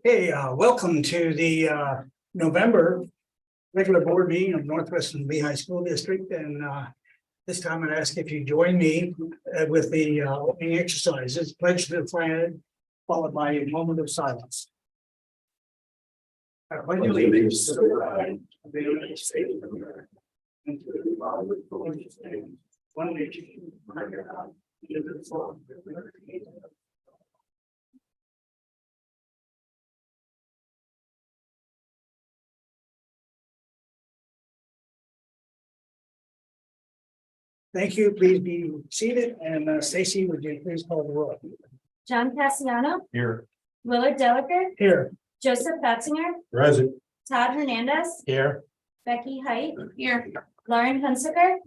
Okay, welcome to the November regular board meeting of Northwestern Lehigh School District. And this time I'd ask if you join me with the opening exercises, pledge to the flag, followed by a moment of silence. I pledge allegiance to the flag of the United States of America and to the republic for which it stands, one nation, under God, indivisible, with liberty and justice. Thank you. Please be seated. And Stacy, would you please call the roll? John Cassiano, Here. Willard Delaker, Here. Joseph Fatzinger, Present. Todd Hernandez, Here. Becky Height. Here. Lauren Hunsiker.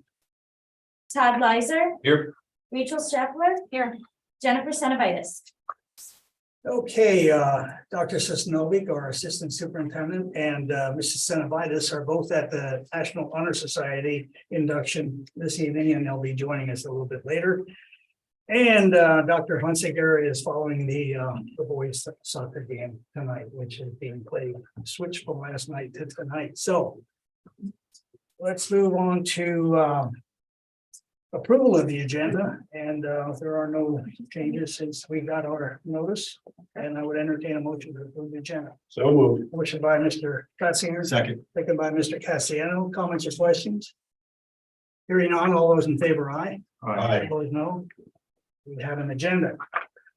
Todd Leiser, Here. Rachel Straffler. Here. Jennifer Cenobitis. Okay, Dr. Sosnovic, our Assistant Superintendent, and Mrs. Cenobitis are both at the National Honor Society induction this evening, and they'll be joining us a little bit later. And Dr. Hunsiker is following the boys soccer game tonight, which is being played, switched from last night to tonight. So let's move on to approval of the agenda, and there are no changes since we got our notice, and I would entertain a motion to approve the agenda. So moved. Motion by Mr. Cassiano, Second. second by Mr. Cassiano. Comments or questions? Hearing none, all those in favor, aye. Aye. Opposed, no. We have an agenda.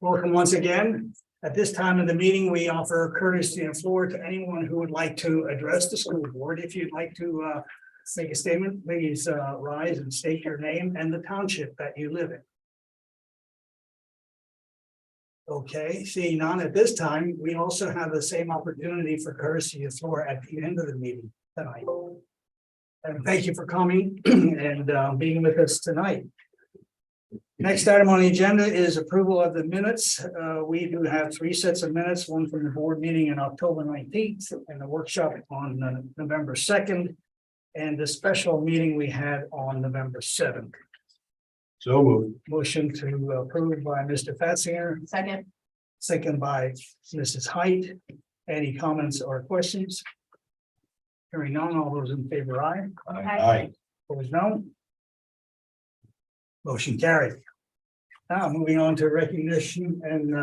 Welcome once again. At this time of the meeting, we offer courtesy and floor to anyone who would like to address the school board. If you'd like to make a statement, please rise and state your name and the township that you live in. Okay, seeing none at this time, we also have the same opportunity for courtesy of floor at the end of the meeting tonight. And thank you for coming and being with us tonight. Next item on the agenda is approval of the minutes. We do have 3 sets of minutes, one from the board meeting on October 19th and the workshop on November 2nd. And the special meeting we had on November 7th. So moved. Motion to approve by Mr. Fatzinger, Second. second by Mrs. Height. Any comments or questions? Hearing none, all those in favor, aye. Aye. Opposed, no. Motion carried. Now moving on to recognition and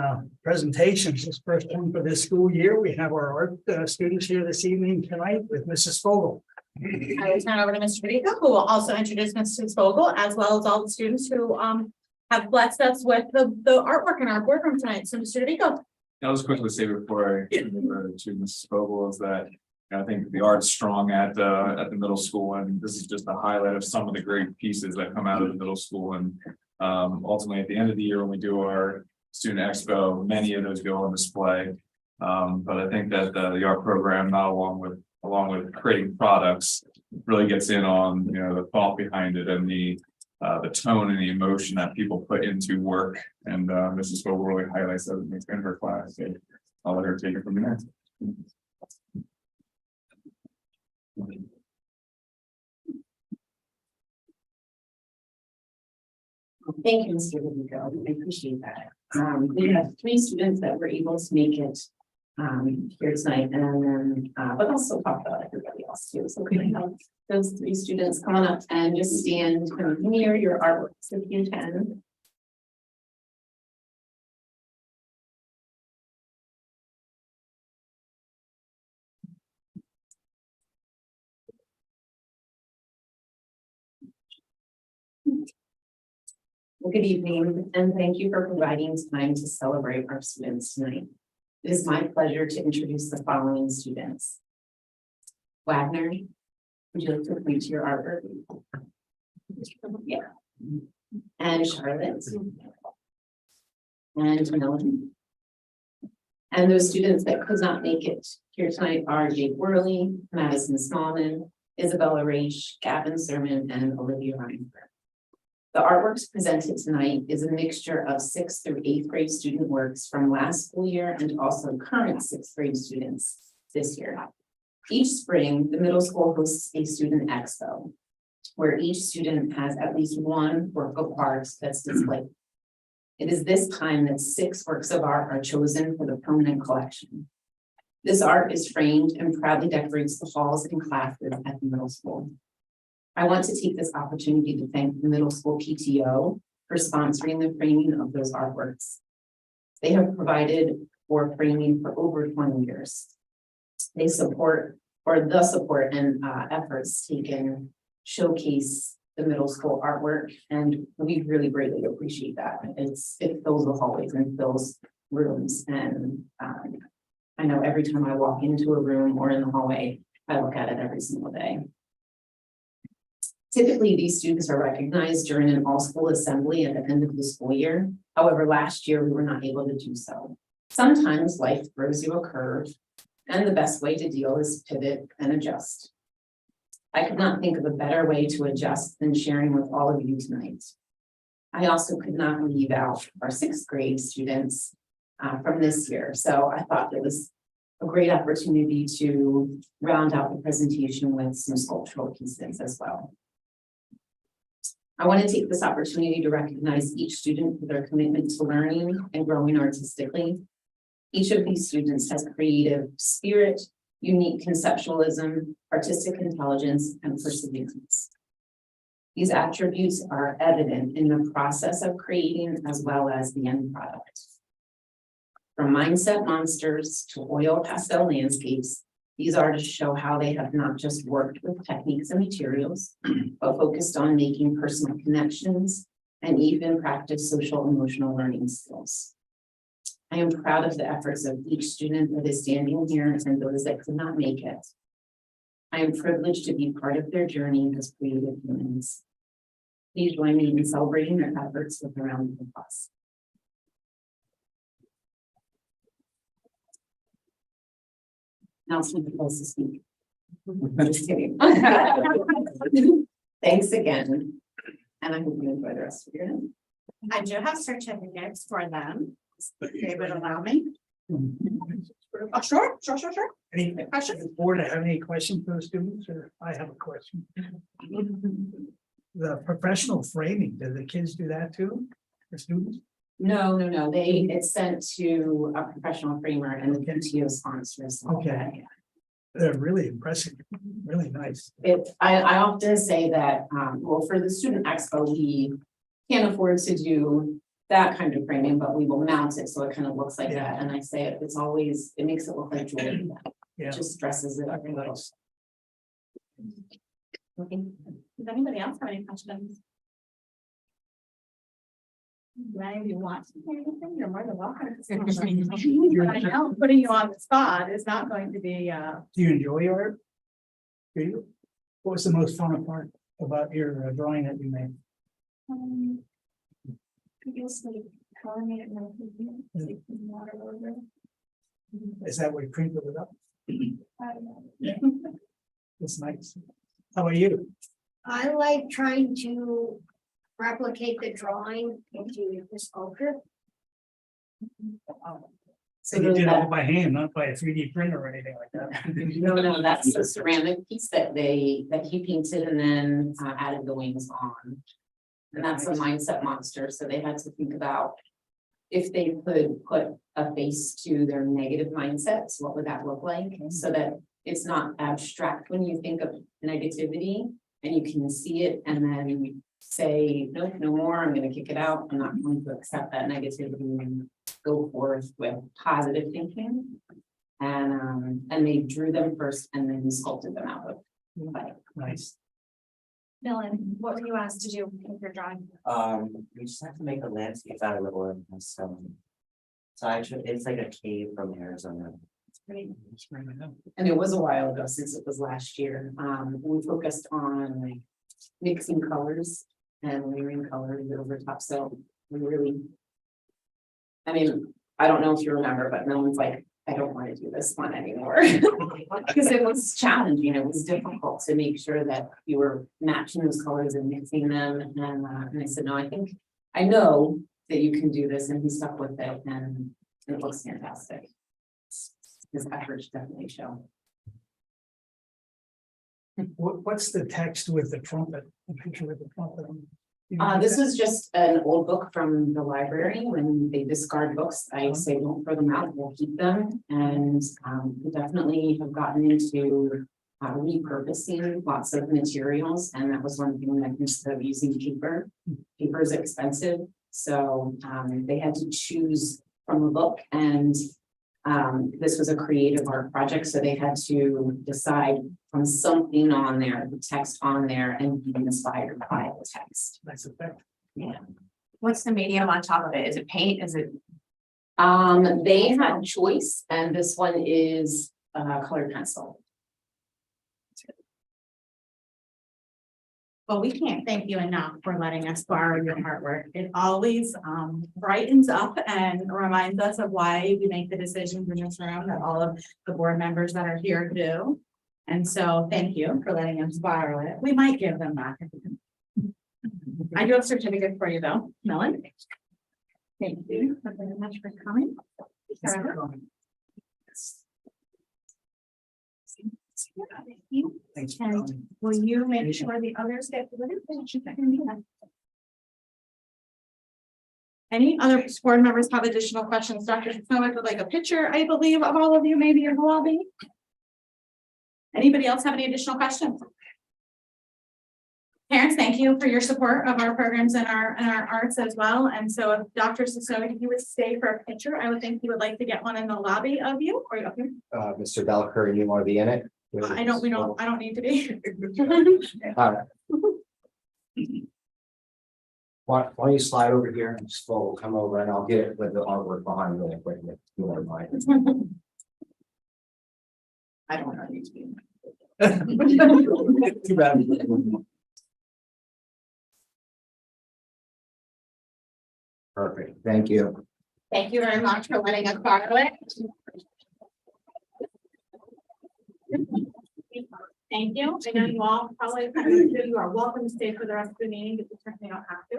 presentations. This first one for this school year. We have our art students here this evening tonight with Mrs. Fogel. I will turn over to Mr. Rico, who will also introduce Mrs. Vogel, as well as all the students who have blessed us with the artwork in our boardroom tonight. So Mr. Rico. I'll just quickly say before I hand over to Mrs. Vogel is that I think the art's strong at the middle school, and this is just a highlight of some of the great pieces that come out of the middle school. And ultimately, at the end of the year, when we do our student expo, many of those go on display. But I think that the art program, not along with creating products, really gets in on the thought behind it and the tone and the emotion that people put into work. And Mrs. Vogel really highlights that in her class. So I'll let her take it from there. Thank you, Mr. Rico. I appreciate that. We have 3 students that were able to make it here tonight, and then but also talk about everybody else too. So can I have those 3 students come on up and just stand kind of near your artworks if you can. Well, good evening, and thank you for providing time to celebrate our students tonight. It is my pleasure to introduce the following students. Wagner, would you like to point to your artwork? Yeah. And Charlotte. And Melanie. And those students that could not make it here tonight are Jake Worley, Madison Smallman, Isabella Raish, Gavin Sermon, and Olivia Reinberg. The artworks presented tonight is a mixture of 6th through 8th grade student works from last school year and also current 6th grade students this year. Each spring, the middle school hosts a student expo where each student has at least one work of art that's displayed. It is this time that 6 works of art are chosen for the permanent collection. This art is framed and proudly decorates the halls and classes at the middle school. I want to take this opportunity to thank the middle school PTO for sponsoring the framing of those artworks. They have provided for framing for over 20 years. They support, or the support and efforts taken showcase the middle school artwork, and we really greatly appreciate that. It fills the hallways and fills rooms, and I know every time I walk into a room or in the hallway, I look at it every single day. Typically, these students are recognized during an all-school assembly at the end of the school year. However, last year we were not able to do so. Sometimes life throws you a curve, and the best way to deal is pivot and adjust. I could not think of a better way to adjust than sharing with all of you tonight. I also could not leave out our 6th grade students from this year, so I thought it was a great opportunity to round out the presentation with some sculptural pieces as well. I want to take this opportunity to recognize each student for their commitment to learning and growing artistically. Each of these students has creative spirit, unique conceptualism, artistic intelligence, and perseverance. These attributes are evident in the process of creating as well as the end product. From mindset monsters to oil pastel landscapes, these artists show how they have not just worked with techniques and materials, but focused on making personal connections and even practice social emotional learning skills. I am proud of the efforts of each student that is standing here and those that could not make it. I am privileged to be part of their journey as creative humans. Please join me in celebrating their efforts with a round of applause. Now it's time for us to speak. Just kidding. Thanks again. And I hope you enjoy the rest of your day. I do have certificates for them. If they would allow me. Oh, sure. Any, Questions? does the board have any questions for the students, or I have a question? The professional framing, do the kids do that too, the students? No. It's sent to a professional framer and the PTO sponsors. all Okay. that. They're really impressive, really nice. I often say that, well, for the student expo, we can't afford to do that kind of framing, but we will mount it so it kind of looks like Yeah. that. And I say it's always, it makes it look like jewelry. Yeah. It just dresses it up a little. Okay. Does anybody else have any questions? Do any of you want to say anything? You're more than welcome. I know putting you on the spot is not going to be, Do you enjoy art? Do you? What was the most fun part about your drawing that you made? I guess like coloring it and like water over. Is that what you printed it up? I don't know. It's nice. How about you? I like trying to replicate the drawing into the sculpture. So You did it that- all by hand, not by a 3D printer or anything like that. No, that's the ceramic piece that he painted and then added the wings on. And that's a mindset monster, so they had to think about if they could put a face to their negative mindsets, what would that look like? So that it's not abstract when you think of negativity and you can see it and then say, nope, no more, I'm gonna kick it out. I'm not going to accept that negativity and go forth with positive thinking. And they drew them first and then sculpted them out of clay. Nice. Dylan, what were you asked to do with your drawing? We just have to make a landscape out of the wood and stone. So actually, it's like a cave from Arizona. It's pretty. And it was a while ago since it was last year. We focused on mixing colors and layering colors over top. So we really. I mean, I don't know if you remember, but no one's like, I don't want to do this one anymore. Because it was challenging. It was difficult to make sure that you were matching those colors and mixing them. And I said, no, I know that you can do this. And he stuck with it and it looks fantastic. His efforts definitely show. What's the text with the trumpet? The picture with the trumpet. This is just an old book from the library. When they discard books, I say don't throw them out, we'll keep them. And we definitely have gotten into repurposing lots of materials. And that was one thing that instead of using paper, paper is expensive. So they had to choose from a book, and this was a creative art project. So they had to decide from something on there, the text on there, and be inspired by the text. Nice effect. Yeah. What's the medium on top of it? Is it paint? Is it? They had choice, and this one is colored pencil. Well, we can't thank you enough for letting us borrow your artwork. It always brightens up and reminds us of why we make the decisions in this room that all of the board members that are here do. And so thank you for letting us borrow it. We might give them back. I do have a certificate for you though, Melon. Thank you very much for coming. Thanks for And coming. will you make sure the others get the letter? Any other board members have additional questions? Dr. Snow would like a picture, I believe, of all of you, maybe in the lobby. Anybody else have any additional questions? Parents, thank you for your support of our programs and our arts as well. And so if Dr. Snow, if you would stay for a picture, I would think you would like to get one in the lobby of you or up here. Mr. Belker, you want to be in it? I don't need to be. All right. Why don't you slide over here and just we'll come over and I'll get it with the artwork behind really quick if you don't mind. I don't know, need to be. Too bad. Perfect, thank you. Thank you very much for letting us borrow it. Thank you. I know you all probably, you are welcome to stay for the rest of the meeting, but you certainly don't have to.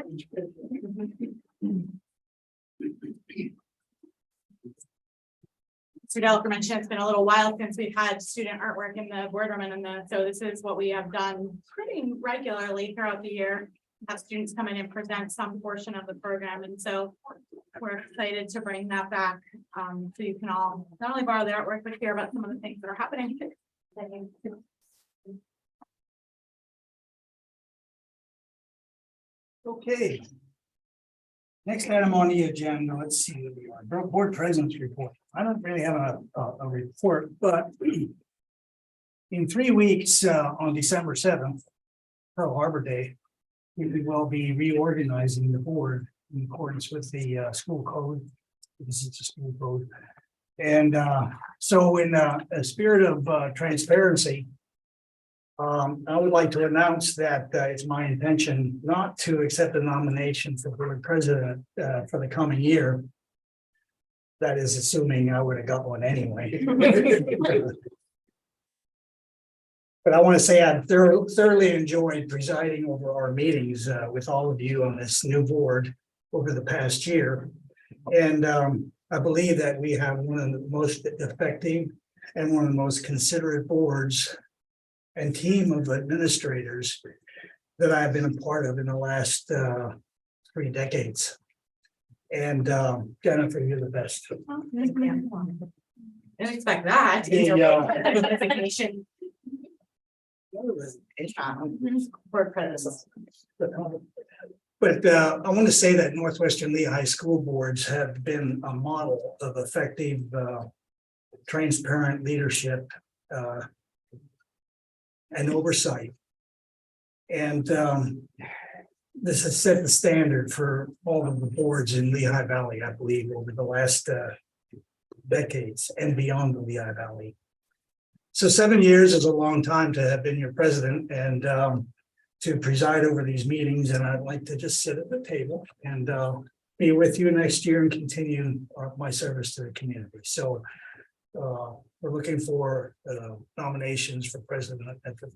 Mr. Delker mentioned it's been a little while since we've had student artwork in the boardroom, and so this is what we have done pretty regularly throughout the year. Have students come in and present some portion of the program, and so we're excited to bring that back. So you can all not only borrow the artwork, but hear about some of the things that are happening. Okay. Next item on the agenda, let's see where we are. Board President's report. I don't really have a report, but in 3 weeks, on December 7th, Pearl Harbor Day, we will be reorganizing the board in accordance with the school code. This is the school code. And so in a spirit of transparency, I would like to announce that it's my intention not to accept the nomination for board president for the coming year. That is assuming I would have got one anyway. But I want to say I've thoroughly enjoyed presiding over our meetings with all of you on this new board over the past year. And I believe that we have one of the most effective and one of the most considerate boards and team of administrators that I've been a part of in the last 3 decades. And Jennifer, you're the best. Didn't expect that. The, Board president. But I want to say that Northwestern Lehigh school boards have been a model of effective, transparent leadership and oversight. And this has set the standard for all of the boards in Lehigh Valley, I believe, over the last decades and beyond the Lehigh Valley. So 7 years is a long time to have been your president and to preside over these meetings. And I'd like to just sit at the table and be with you next year and continue my service to the community. So we're looking for nominations for president at the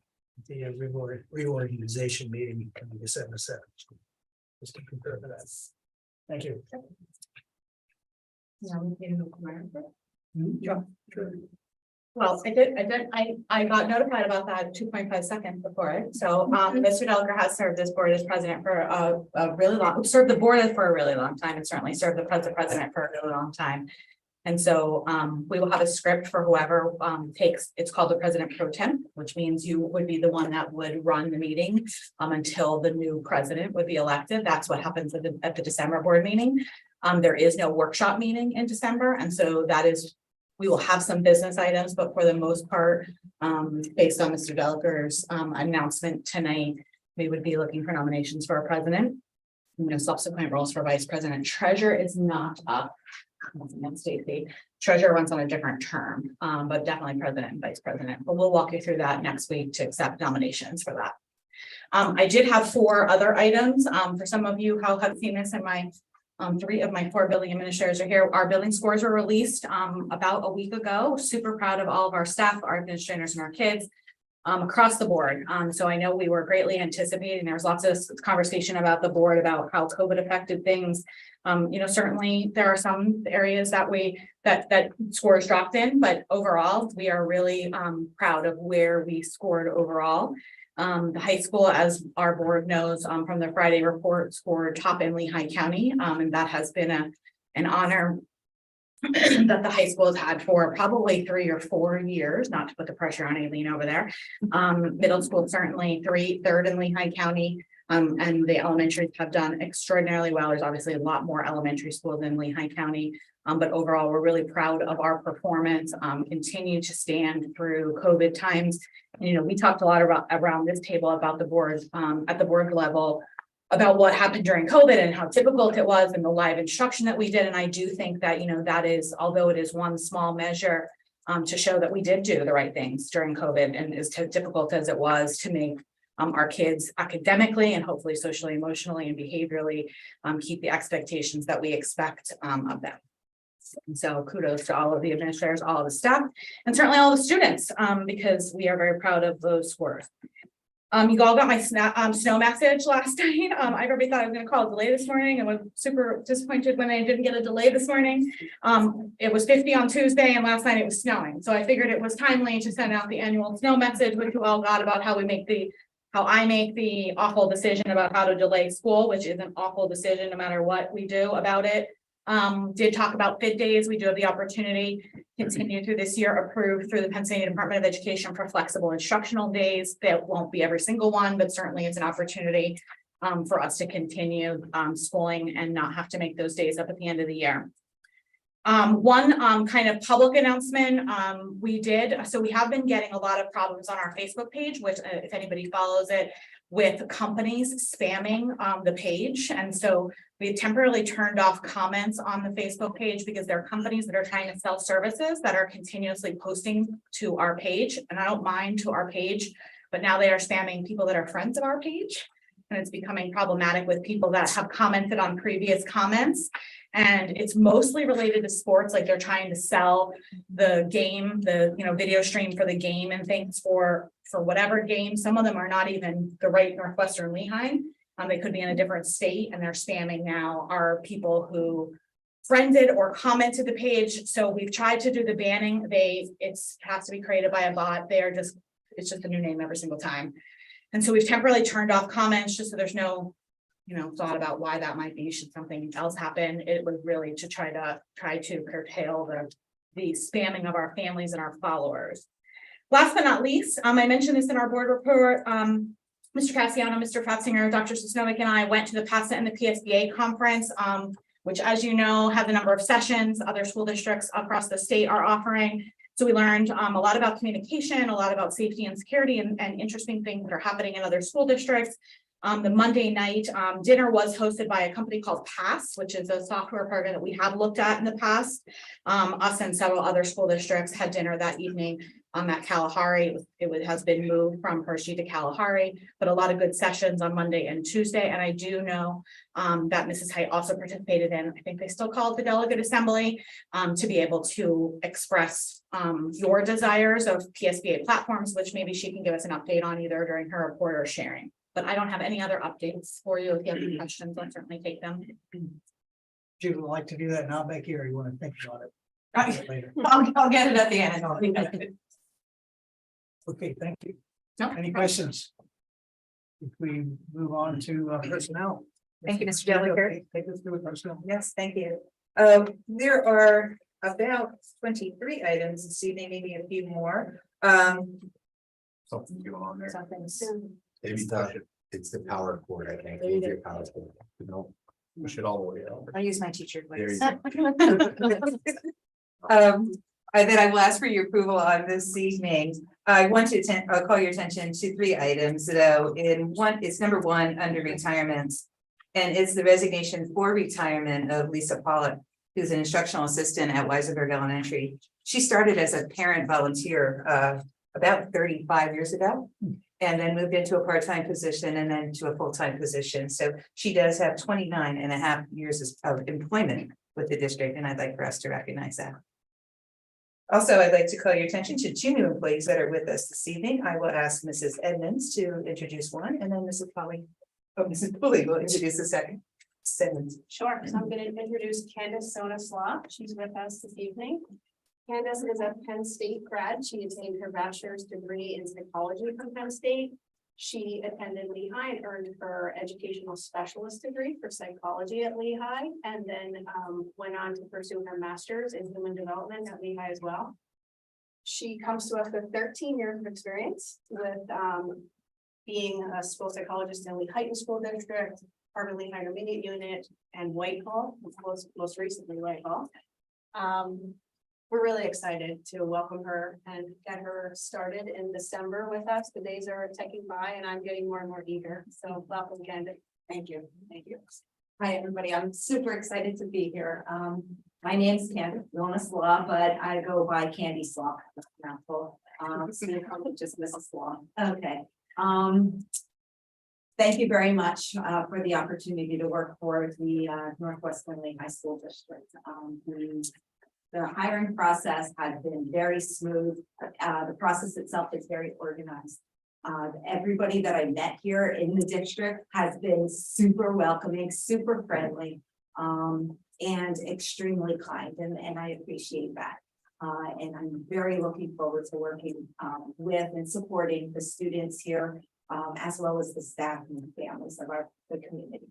reorganization meeting coming December 7th. Just to prepare for that. Thank you. Yeah, we can go tomorrow. Yeah, sure. Well, I got notified about that 2.5 seconds before it. So, Mr. Delger has served this board as president for a really long, served the board for a really long time, and certainly served the president for a really long time. And so, we will have a script for whoever, takes, it's called the president pro temp, which means you would be the one that would run the meeting, until the new president would be elected. That's what happens at the December board meeting. There is no workshop meeting in December, and so that is, we will have some business items, but for the most part, based on Mr. Delger's announcement tonight, we would be looking for nominations for a president. Subsequent roles for vice president. Treasurer is not up. Stacy, treasurer runs on a different term, but definitely president and vice president. But we'll walk you through that next week to accept nominations for that. I did have 4 other items. For some of you who have seen this in my 3 of my 4 building administrators are here. Our building scores were released about a week ago. Super proud of all of our staff, our administrators, and our kids across the board. So I know we were greatly anticipating. There was lots of conversation about the board about how COVID affected things. Certainly there are some areas that that scores dropped in, but overall we are really proud of where we scored overall. The high school, as our board knows from the Friday report, scored top in Lehigh County, and that has been an honor that the high school has had for probably 3 or 4 years, not to put the pressure on Aileen over there. Middle school certainly 3rd in Lehigh County, and the elementaries have done extraordinarily well. There's obviously a lot more elementary schools in Lehigh County. But overall, we're really proud of our performance, continue to stand through COVID times. And, we talked a lot around this table about the board, at the board level, about what happened during COVID and how difficult it was and the live instruction that we did. And I do think that, that is, although it is one small measure to show that we did do the right things during COVID, and as difficult as it was to make our kids academically and hopefully socially, emotionally, and behaviorally keep the expectations that we expect of them. And so kudos to all of the administrators, all of the staff, and certainly all the students, because we are very proud of those scores. You all got my snow message last night. I really thought I was going to call a delay this morning and was super disappointed when I didn't get a delay this morning. It was 50 on Tuesday and last night it was snowing. So I figured it was timely to send out the annual snow message, which you all got, about how I make the awful decision about how to delay school, which is an awful decision no matter what we do about it. Did talk about FID days. We do have the opportunity continue through this year, approved through the Pennsylvania Department of Education for flexible instructional days. That won't be every single one, but certainly it's an opportunity for us to continue schooling and not have to make those days up at the end of the year. One kind of public announcement we have been getting a lot of problems on our Facebook page, which if anybody follows it, with companies spamming the page. And so we temporarily turned off comments on the Facebook page because there are companies that are trying to sell services that are continuously posting to our page. And I don't mind to our page, but now they are spamming people that are friends of our page. And it's becoming problematic with people that have commented on previous comments. And it's mostly related to sports, like they're trying to sell the game, the video stream for the game and things for whatever game. Some of them are not even the right Northwestern Lehigh. They could be in a different state, and they're spamming now are people who friended or commented the page. So we've tried to do the banning. It has to be created by a bot. It's just a new name every single time. And so we've temporarily turned off comments just so there's no thought about why that might be. Should something else happen, it was really to try to curtail the spamming of our families and our followers. Last but not least, I mentioned this in our board report. Mr. Cassiano, Mr. Fatzinger, Dr. Sosnowick, and I went to the PASA and the PSBA conference, which, as you know, have a number of sessions other school districts across the state are offering. So we learned a lot about communication, a lot about safety and security, and interesting things that are happening in other school districts. The Monday night dinner was hosted by a company called PASS, which is a software program that we have looked at in the past. Us and several other school districts had dinner that evening at Kalahari. It has been moved from Hershey to Kalahari, but a lot of good sessions on Monday and Tuesday. And I do know that Mrs. Height also participated in, I think they still call it the delegate assembly, to be able to express your desires of PSBA platforms, which maybe she can give us an update on either during her report or sharing. But I don't have any other updates for you. If you have any questions, I'll certainly take them. Do you like to do that now, Becky, or you want to think about it later? I'll get it at the end. Okay, thank you. No. Any questions? If we move on to personnel. Thank you, Mr. Jellicoe. Take us through personnel. Yes, thank you. There are about 23 items this evening, maybe a few more. Something going on there. Something soon. Maybe It's the power cord, I think. Maybe your power cord. no, push it all the way out. I'll use my teacher There voice. you Then I will ask for your approval on this evening. I want to I'll call your attention to 3 items, though. In one, it's number 1 under retirements. And it's the resignation for retirement of Lisa Pollock, who's an instructional assistant at Weisenberg Elementary. She started as a parent volunteer about 35 years ago. And then moved into a part-time position and then to a full-time position. So she does have 29.5 years of employment with the district, and I'd like for us to recognize that. Also, I'd like to call your attention to 2 new employees that are with us this evening. I will ask Mrs. Edmonds to introduce one, and then Mrs. Mrs. Pulley will introduce the second. Edmonds. Sure, so I'm gonna introduce Candace Sonaslaw. She's with us this evening. Candace is a Penn State grad. She attained her bachelor's degree in psychology from Penn State. She attended Lehigh and earned her educational specialist degree for psychology at Lehigh, and then went on to pursue her master's in human development at Lehigh as well. She comes to us with 13 years of experience with being a school psychologist in Lehigh School District, Harvard Lehigh Intermediate Unit, and Whitehall, most recently Whitehall. We're really excited to welcome her and get her started in December with us. The days are ticking by and I'm getting more and more eager. So welcome, Candace. Thank you. Thank you. Hi, everybody. I'm super excited to be here. My name's Candace Sonaslaw, but I go by Candy Slaw. Mouthful. So just Mrs. Slaw. Okay. Thank you very much for the opportunity to work for the Northwestern Lehigh School District. The hiring process has been very smooth. The process itself is very organized. Everybody that I met here in the district has been super welcoming, super friendly, and extremely kind, and I appreciate that. And I'm very looking forward to working with and supporting the students here, as well as the staff and the families of the community.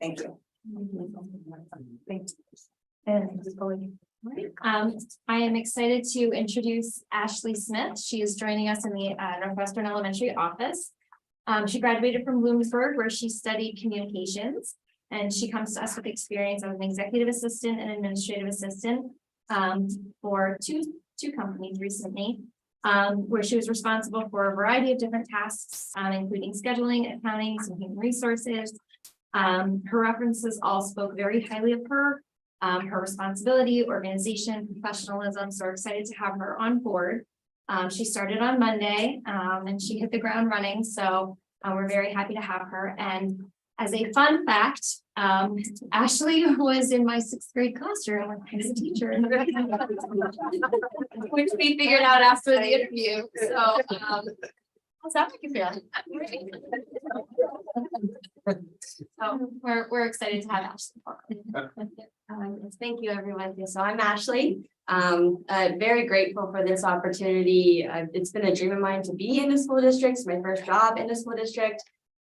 Thank you. Thank you. And just going. I am excited to introduce Ashley Smith. She is joining us in the Northwestern Elementary office. She graduated from Bloomsburg, where she studied communications, and she comes to us with experience as an executive assistant and administrative assistant for two companies recently, where she was responsible for a variety of different tasks, including scheduling, accounting, some human resources. Her references all spoke very highly of her. Her responsibility, organization, professionalism. So we're excited to have her on board. She started on Monday and she hit the ground running. So we're very happy to have her. And as a fun fact, Ashley was in my 6th grade classroom as a teacher, which we figured out after the interview. So how's that make you feel? So we're excited to have Ashley. Thank you, everyone. So I'm Ashley. Very grateful for this opportunity. It's been a dream of mine to be in the school district. It's my first job in the school district.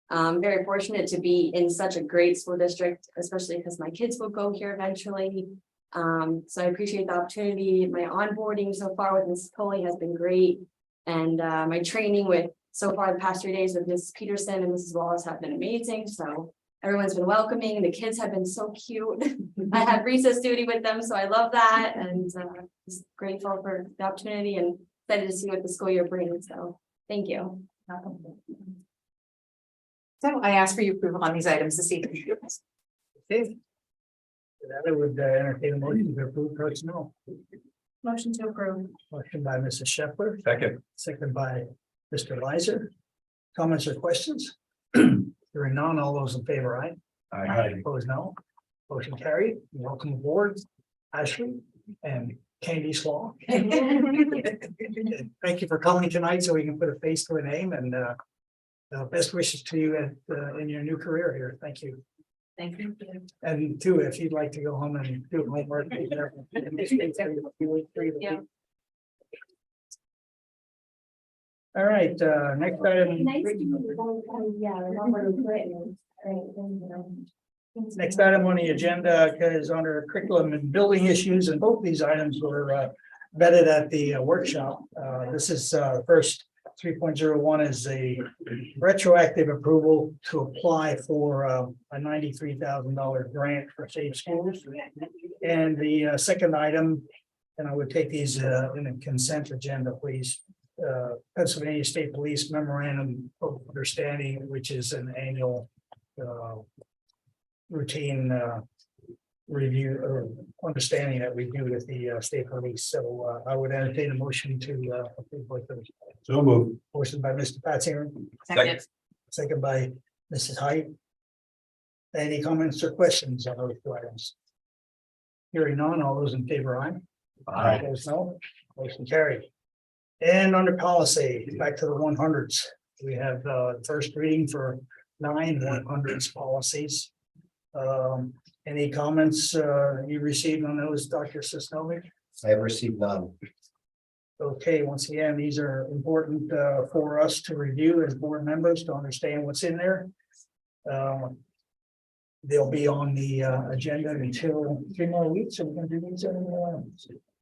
Very fortunate to be in such a great school district, especially because my kids will go here eventually. So I appreciate the opportunity. My onboarding so far with Ms. Coley has been great. And my training with so far the past 3 days with Ms. Peterson and Mrs. Wallace have been amazing. So everyone's been welcoming. The kids have been so cute. I had recess duty with them, so I love that. And just grateful for the opportunity and excited to see what the school year brings. So thank you. So I ask for your approval on these items this evening. Okay. That would entertain a motion to approve personnel. Motion to approve. Motion by Mrs. Shepler, Second. second by Mr. Lizer. Comments or questions? Hearing none, all those in favor, aye. Aye. Opposed, no. Motion carried. Welcome aboard, Ashley and Candy Slaw. Thank you for coming tonight so we can put a face to a name, and best wishes to you in your new career here. Thank you. Thank you. And too, if you'd like to go home and do homework. Yeah. All right, next item. Nice to meet you. Yeah. Next item on the agenda is under curriculum and building issues, and both these items were vetted at the workshop. This is first 3.01 is a retroactive approval to apply for a $93,000 grant for safe schools. And the second item, and I would take these in a consent agenda, please. Pennsylvania State Police Memorandum of Understanding, which is an annual routine review or understanding that we do with the state police. So I would entertain a motion to approve both those. So move. Motion by Mr. Patsinger, Second. second by Mrs. Height. Any comments or questions on those two items? Hearing none, all those in favor, aye. Aye. Opposed, no. Motion carried. And under policy, back to the 100s, we have first reading for 9 100s policies. Any comments you received on those, Dr. Sisnovich? I have received none. Okay, once again, these are important for us to review as board members to understand what's in there. They'll be on the agenda until 3 more weeks. Are we gonna do these in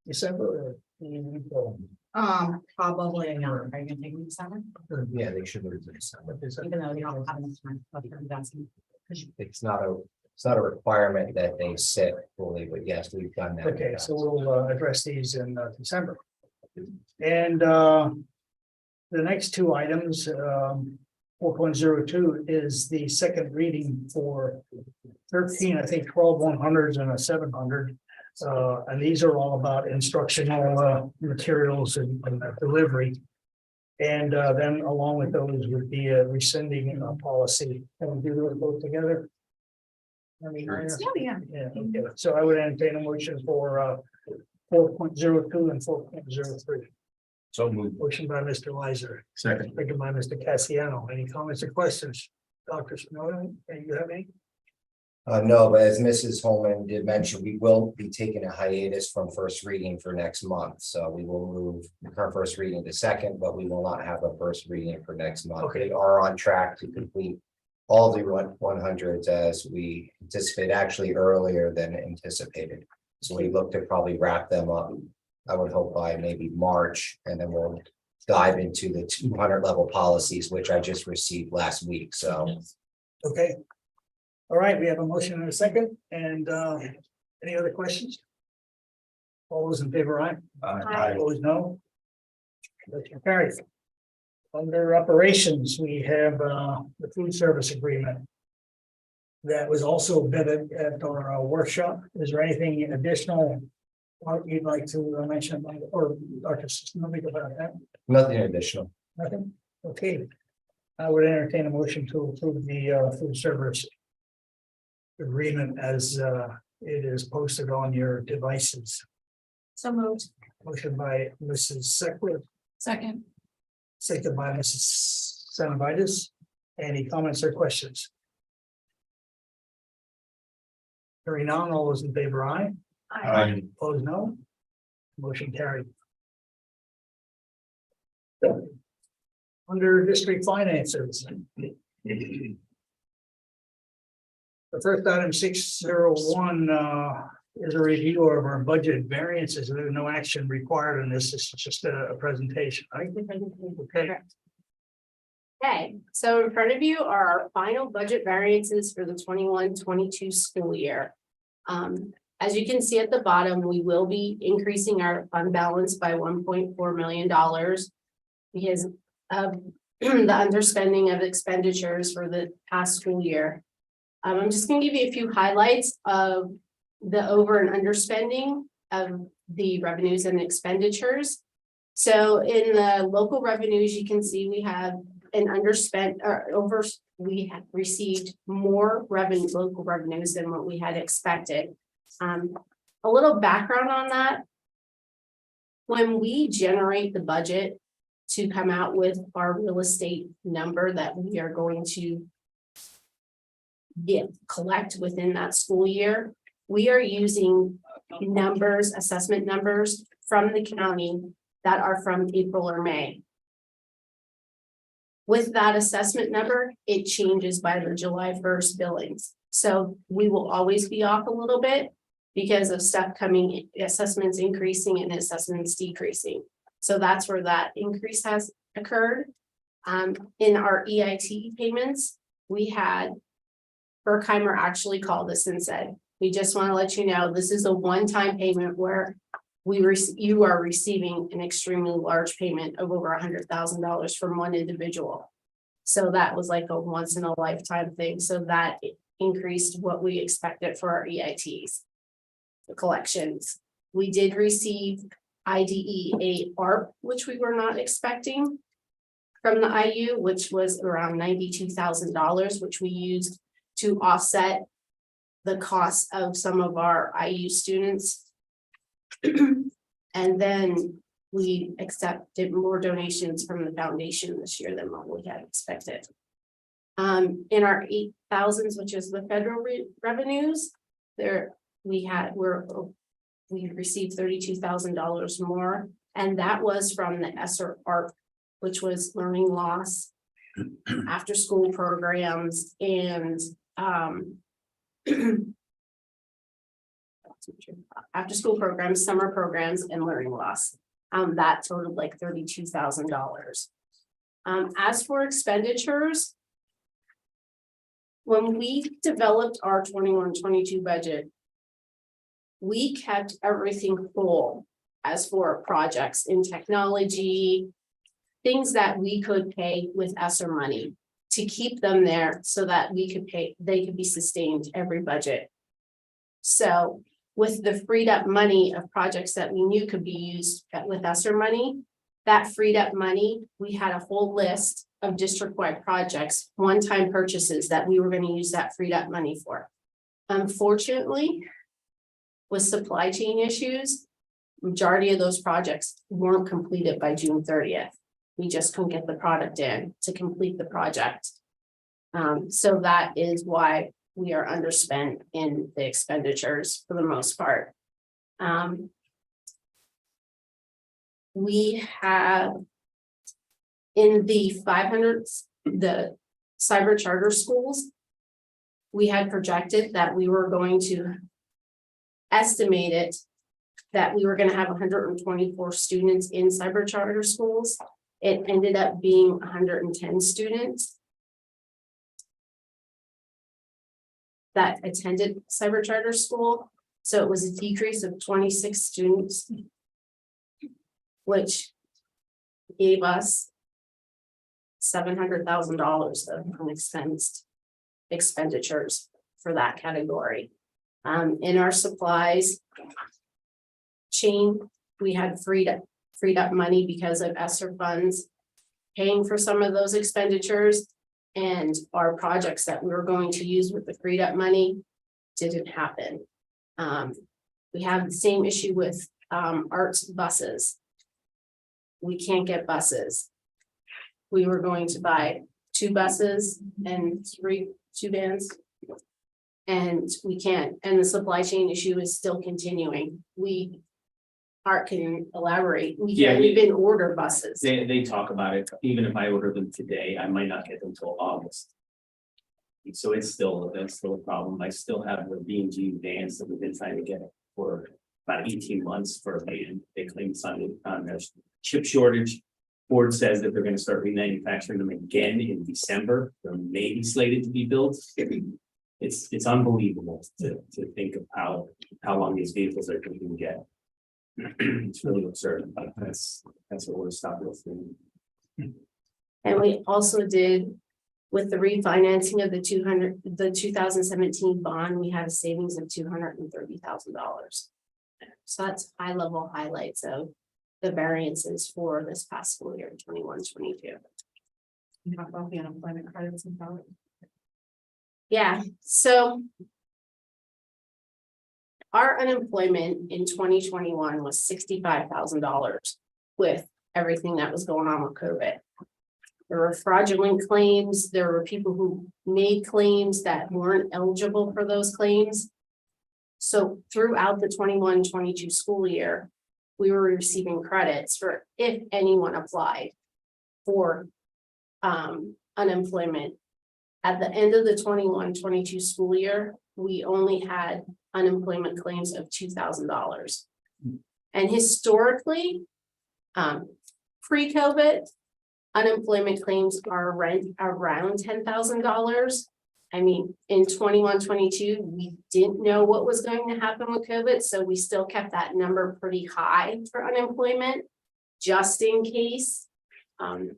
December or? Probably not. Are you gonna take them seven? Yeah, they should have been sent. Even though we don't have enough time. Okay, that's- It's not a requirement that they sit fully, but yes, we've done that. Okay, so we'll address these in December. And the next two items, 4.02 is the second reading for 13, I think 12 100s and a 700. And these are all about instructional materials and delivery. And then along with those would be a rescinding policy. Can we do those both together? I mean, Yeah. yeah, okay. So I would entertain a motion for 4.02 and 4.03. So move. Motion by Mr. Weiser, Second. second by Mr. Cassiano. Any comments or questions? Dr. Snowden, do you have any? No, but as Mrs. Holman did mention, we will be taking a hiatus from first reading for next month. So we will move our first reading to second, but we will not have a first reading for next month. Okay. We are on track to complete all the 100s as we anticipate, actually earlier than anticipated. So we look to probably wrap them up, I would hope by maybe March, and then we'll dive into the 200 level policies, which I just received last week. So Okay. All right, we have a motion and a second, and any other questions? All those in favor, aye? Aye. Opposed, no. Motion carries. Under operations, we have the food service agreement. That was also vetted at our workshop. Is there anything additional you'd like to mention, or Dr. Sisnovich about that? nothing additional. Nothing? Okay. I would entertain a motion to approve the food service agreement as it is posted on your devices. So moved. Motion by Mrs. Seckler, Second. second by Mrs. Sanovitis. Any comments or questions? Hearing none, all those in favor, aye. Aye. Opposed, no. Motion carried. Under district finances. The first item 601 is a review of our budget variances. There's no action required in this. It's just a presentation. Okay. Okay, so in front of you are our final budget variances for the 21-22 school year. As you can see at the bottom, we will be increasing our fund balance by $1.4 million. Because of the underspending of expenditures for the past school year. I'm just gonna give you a few highlights of the over and underspending of the revenues and expenditures. So in the local revenues, you can see we have an underspent or over, we have received more revenue, local revenues than what we had expected. A little background on that. When we generate the budget to come out with our real estate number that we are going to collect within that school year, we are using numbers, assessment numbers from the county that are from April or May. With that assessment number, it changes by the July 1st billings. So we will always be off a little bit because of stuff coming, assessments increasing and assessments decreasing. So that's where that increase has occurred. In our EIT payments, we had Berkheimer actually called us and said, we just want to let you know, this is a one-time payment where you are receiving an extremely large payment of over $100,000 from one individual. So that was like a once in a lifetime thing. So that increased what we expected for our EITs. The collections. We did receive IDEA ARP, which we were not expecting from the IU, which was around $92,000, which we used to offset the cost of some of our IU students. And then we accepted more donations from the foundation this year than what we had expected. In our 8,000s, which is the federal revenues, we received $32,000 more, and that was from the ESSER ARP, which was learning loss, after school programs, and after school programs, summer programs, and learning loss. That totaled like $32,000. As for expenditures, when we developed our 21-22 budget, we kept everything full as for projects in technology, things that we could pay with ESSER money to keep them there so that we could pay, they could be sustained every budget. So with the freed up money of projects that we knew could be used with ESSER money, that freed up money, we had a whole list of district-wide projects, one-time purchases that we were going to use that freed up money for. Unfortunately, with supply chain issues, majority of those projects weren't completed by June 30th. We just couldn't get the product in to complete the project. So that is why we are underspent in the expenditures for the most part. We have in the 500s, the cyber charter schools, we had projected that we were going to estimate it that we were going to have 124 students in cyber charter schools. It ended up being 110 students that attended cyber charter school. So it was a decrease of 26 students, which gave us $700,000 of unexpensed expenditures for that category. In our supplies chain, we had freed up money because of ESSER funds paying for some of those expenditures, and our projects that we were going to use with the freed up money didn't happen. We have the same issue with arts buses. We can't get buses. We were going to buy 2 buses and 2 vans. And we can't, and the supply chain issue is still continuing. Art can elaborate. We can't even order buses. They talk about it. Even if I order them today, I might not get them till August. So that's still a problem. I still have the B&G vans that we've been trying to get for about 18 months for a van. They claim there's chip shortage. Ford says that they're going to start remanufacturing them again in December. They're maybe slated to be built. It's unbelievable to think of how long these vehicles are going to get. It's really absurd, but that's what we're stopping with. And we also did with the refinancing of the 2017 bond, we had a savings of $230,000. So that's high level highlights of the variances for this past school year 21-22. You talk about the unemployment credits and how. Yeah, so our unemployment in 2021 was $65,000 with everything that was going on with COVID. There were fraudulent claims. There were people who made claims that weren't eligible for those claims. So throughout the 21-22 school year, we were receiving credits for if anyone applied for unemployment. At the end of the 21-22 school year, we only had unemployment claims of $2,000. And historically, pre-COVID, unemployment claims are around $10,000. I mean, in 21-22, we didn't know what was going to happen with COVID, so we still kept that number pretty high for unemployment, just in case. And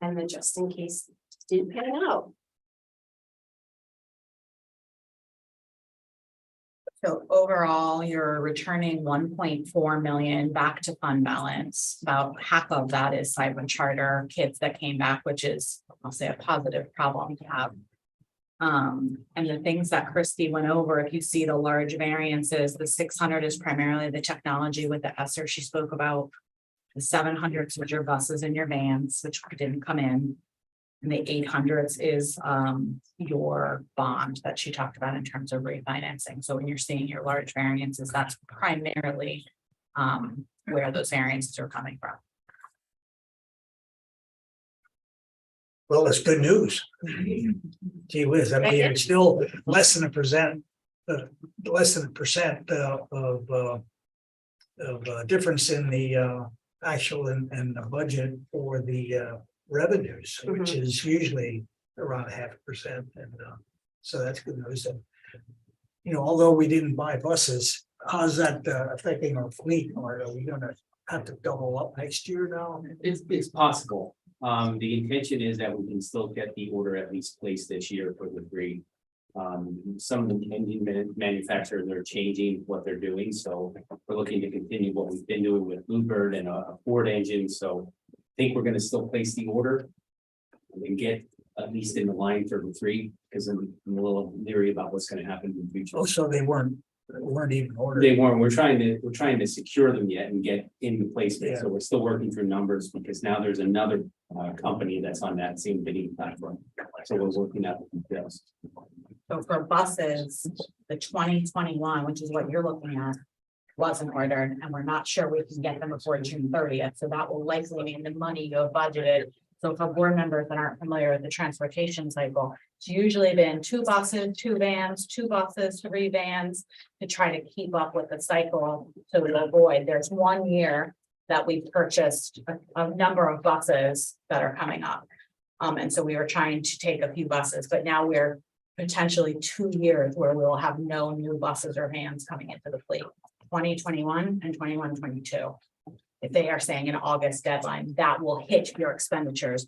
then just in case didn't pan out. So overall, you're returning 1.4 million back to fund balance. About half of that is cyber charter kids that came back, which is, I'll say, a positive problem to have. And the things that Christy went over, if you see the large variances, the 600 is primarily the technology with the ESSER she spoke about. The 700s, which are buses and your vans, which didn't come in. And the 800s is your bond that she talked about in terms of refinancing. So when you're seeing your large variances, that's primarily where those variances are coming from. Well, it's good news. Gee whiz, I mean, it's still less than a percent of difference in the actual and the budget for the revenues, which is usually around 0.5%, and so that's good news. And although we didn't buy buses, how's that affecting our fleet? Or are we gonna have to double up next year now? It's possible. The intention is that we can still get the order at least placed this year for the 3. Some of the engine manufacturers are changing what they're doing, so we're looking to continue what we've been doing with Bluebird and a Ford engine. So I think we're going to still place the order and get at least in the line for the 3, because I'm a little leery about what's going to happen in the future. Oh, so they weren't even ordered. They weren't. We're trying to secure them yet and get in the placement. Yeah. So we're still working through numbers, because now there's another company that's on that same bidding platform. So we're working out the details. So for buses, the 2021, which is what you're looking at, wasn't ordered, and we're not sure we can get them before June 30th. So that will likely mean the money you have budgeted. So for board members that aren't familiar with the transportation cycle, it's usually been 2 buses, 2 vans, 2 buses, 3 vans to try to keep up with the cycle. So to avoid, there's 1 year that we purchased a number of buses that are coming up. And so we were trying to take a few buses, but now we're potentially 2 years where we will have no new buses or vans coming into the fleet, 2021 and 21-22. If they are saying an August deadline, that will hit your expenditures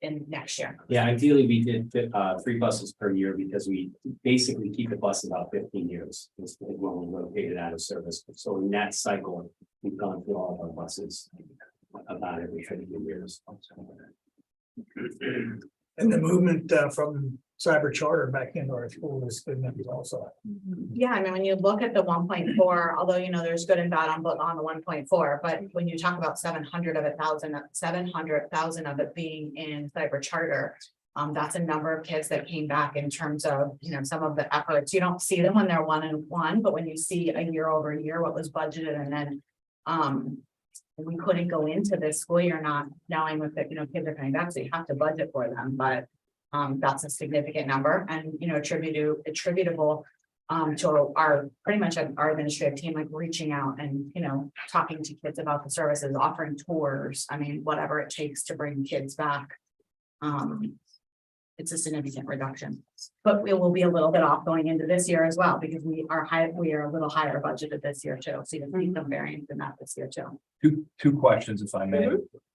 in next year. Yeah, ideally we did 3 buses per year, because we basically keep the bus about 15 years. It's when we rotate it out of service. So in that cycle, we've gone through all of our buses about every 15 years. And the movement from cyber charter back into our school is good news also. Yeah, I mean, when you look at the 1.4, although there's good and bad on the 1.4, but when you talk about 700,000 of it being in cyber charter, that's a number of kids that came back in terms of some of the efforts. You don't see them when they're 1-on-1, but when you see a year over year what was budgeted, and then we couldn't go into this school year not knowing with the kids are coming back, so you have to budget for them, but that's a significant number, and attributable to our pretty much our administrative team, like reaching out and talking to kids about the services, offering tours. I mean, whatever it takes to bring kids back. It's a significant reduction, but it will be a little bit off going into this year as well, because we are a little higher budgeted this year too. So you can see some variance in that this year too. Two questions, if I may.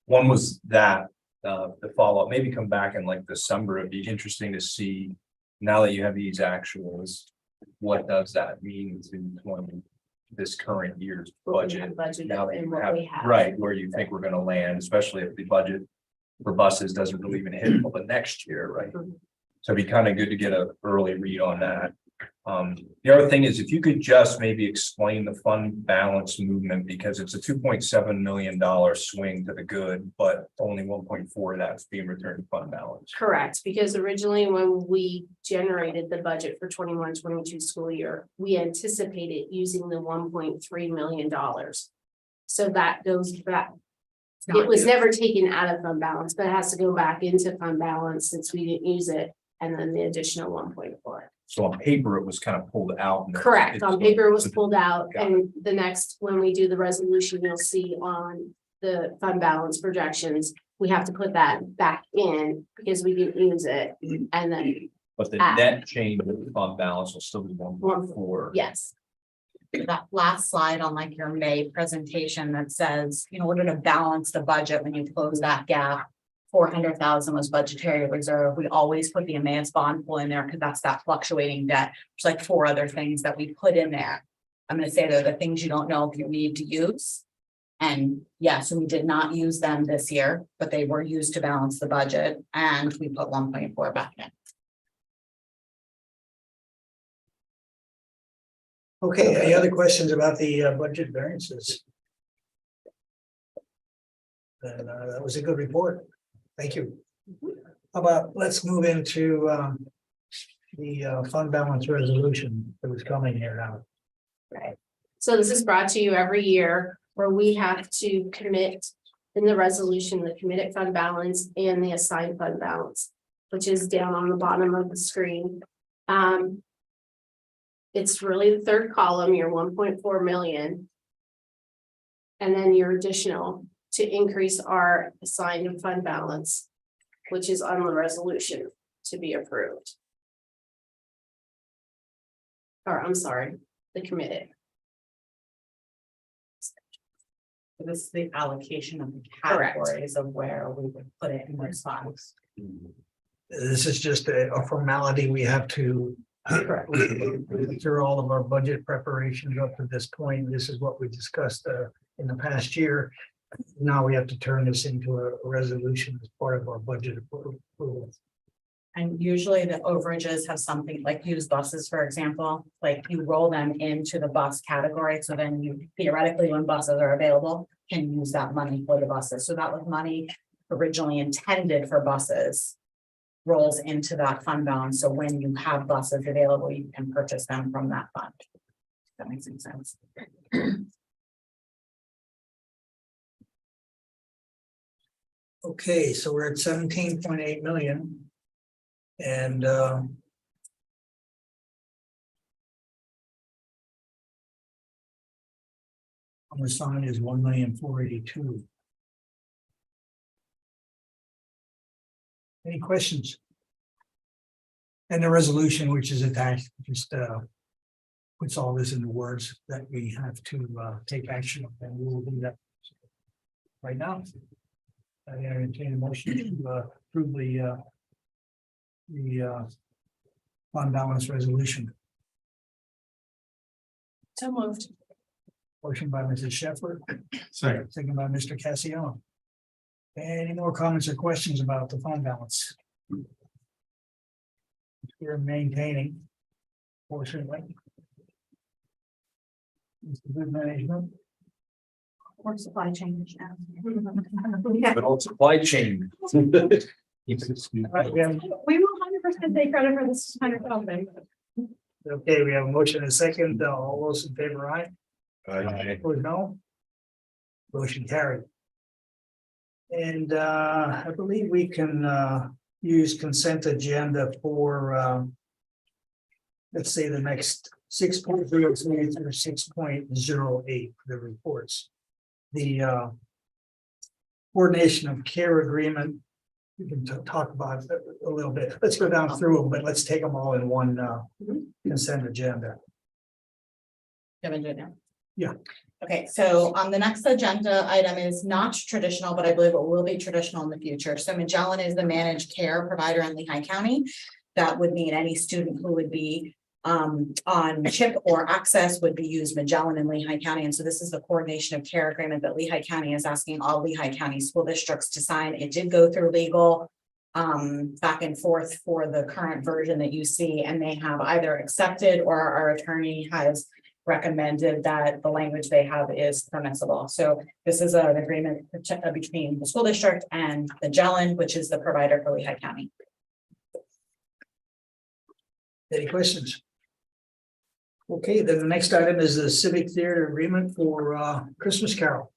One was that the follow-up, maybe come back in like December. It'd be interesting to see, now that you have these actuals, what does that mean to this current year's budget? Now that you have, right, where you think we're gonna land, especially if the budget for buses doesn't really even hit until the next year, right? So it'd be kind of good to get an early read on that. The other thing is, if you could just maybe explain the fund balance movement, because it's a $2.7 million swing to the good, but only 1.4 of that's being returned to fund balance. Correct, because originally when we generated the budget for 21-22 school year, we anticipated using the $1.3 million. So that goes back It was never taken out of fund balance, but it has to go back into fund balance since we didn't use it, and then the additional 1.4. So on paper, it was kind of pulled out. and Correct, it's- on paper it was pulled out, Got and the next, when we do the resolution, you'll see on the fund balance projections, we have to put that back in because we didn't use it, and then, But the net change of fund balance will still be 1.4. yes. That last slide on like your May presentation that says, in order to balance the budget, when you close that gap. 400,000 was budgetary reserve. We always put the Emmaus bond pool in there because that's that fluctuating debt. There's like 4 other things that we put in there. I'm gonna say they're the things you don't know if you need to use. And yes, we did not use them this year, but they were used to balance the budget and we put 1.4 back in. Okay, any other questions about the budget variances? And that was a good report. Thank you. How about, let's move into the fund balance resolution that was coming here now. Right. So this is brought to you every year where we have to commit in the resolution, the committed fund balance and the assigned fund balance, which is down on the bottom of the screen. It's really the third column, your 1.4 million. And then your additional to increase our assigned fund balance, which is on the resolution to be approved. Or I'm sorry, the committed. This is the allocation of the Correct. categories of where we would put it in response. This is just a formality we have to. Through all of our budget preparations up to this point, this is what we discussed in the past year. Now we have to turn this into a resolution as part of our budget approval. And usually the overages have something like used buses, for example, like you roll them into the bus category. So then you theoretically, when buses are available, can use that money for the buses. So that was money originally intended for buses. Rolls into that fund balance. So when you have buses available, you can purchase them from that fund. That makes any sense. Okay, so we're at 17.8 million. And unassigned is 1,482,000. Any questions? And the resolution which is attached just puts all this into words that we have to take action on, and we will do that right now. I entertain a motion to approve the fund balance resolution. So moved. Motion by Mrs. Shepherd. Second by Mr. Cassiano. Any more comments or questions about the fund balance? We're maintaining. Fortunately. Mr. Good management. Or supply chain. But on supply chain. Right, we have, We will 100% take credit for this 100,000. okay, we have a motion and a second. All those in favor, aye? Opposed, no. Motion carried. And I believe we can use consent agenda for let's say the next 6.03 through 6.08 for the reports. The coordination of care agreement, we can talk about it a little bit. Let's go down through them, but let's take them all in one consent agenda. Kevin, do it now. Yeah. Okay, so the next agenda item is not traditional, but I believe it will be traditional in the future. So Magellan is the managed care provider in Lehigh County. That would mean any student who would be on CHIP or access would be used Magellan in Lehigh County. And so this is the coordination of care agreement that Lehigh County is asking all Lehigh County school districts to sign. It did go through legal back and forth for the current version that you see, and they have either accepted or our attorney has recommended that the language they have is permissible. So this is an agreement between the school district and Magellan, which is the provider for Lehigh County. Any questions? Okay, then the next item is the civic theater agreement for Christmas Carol.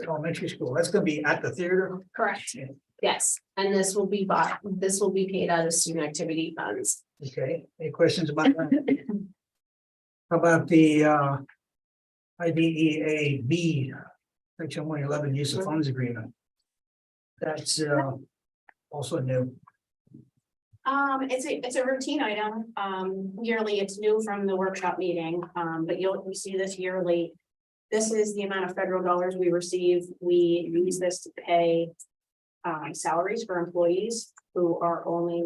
for elementary school. That's gonna be at the theater. Correct. Yeah. Yes, and this will be paid out of student activity funds. Okay, any questions about that? How about the IDEA B, section 111, use of funds agreement? That's also new. It's a routine item, yearly, it's new from the workshop meeting, but we see this yearly. This is the amount of federal dollars we receive, we use this to pay salaries for employees who are only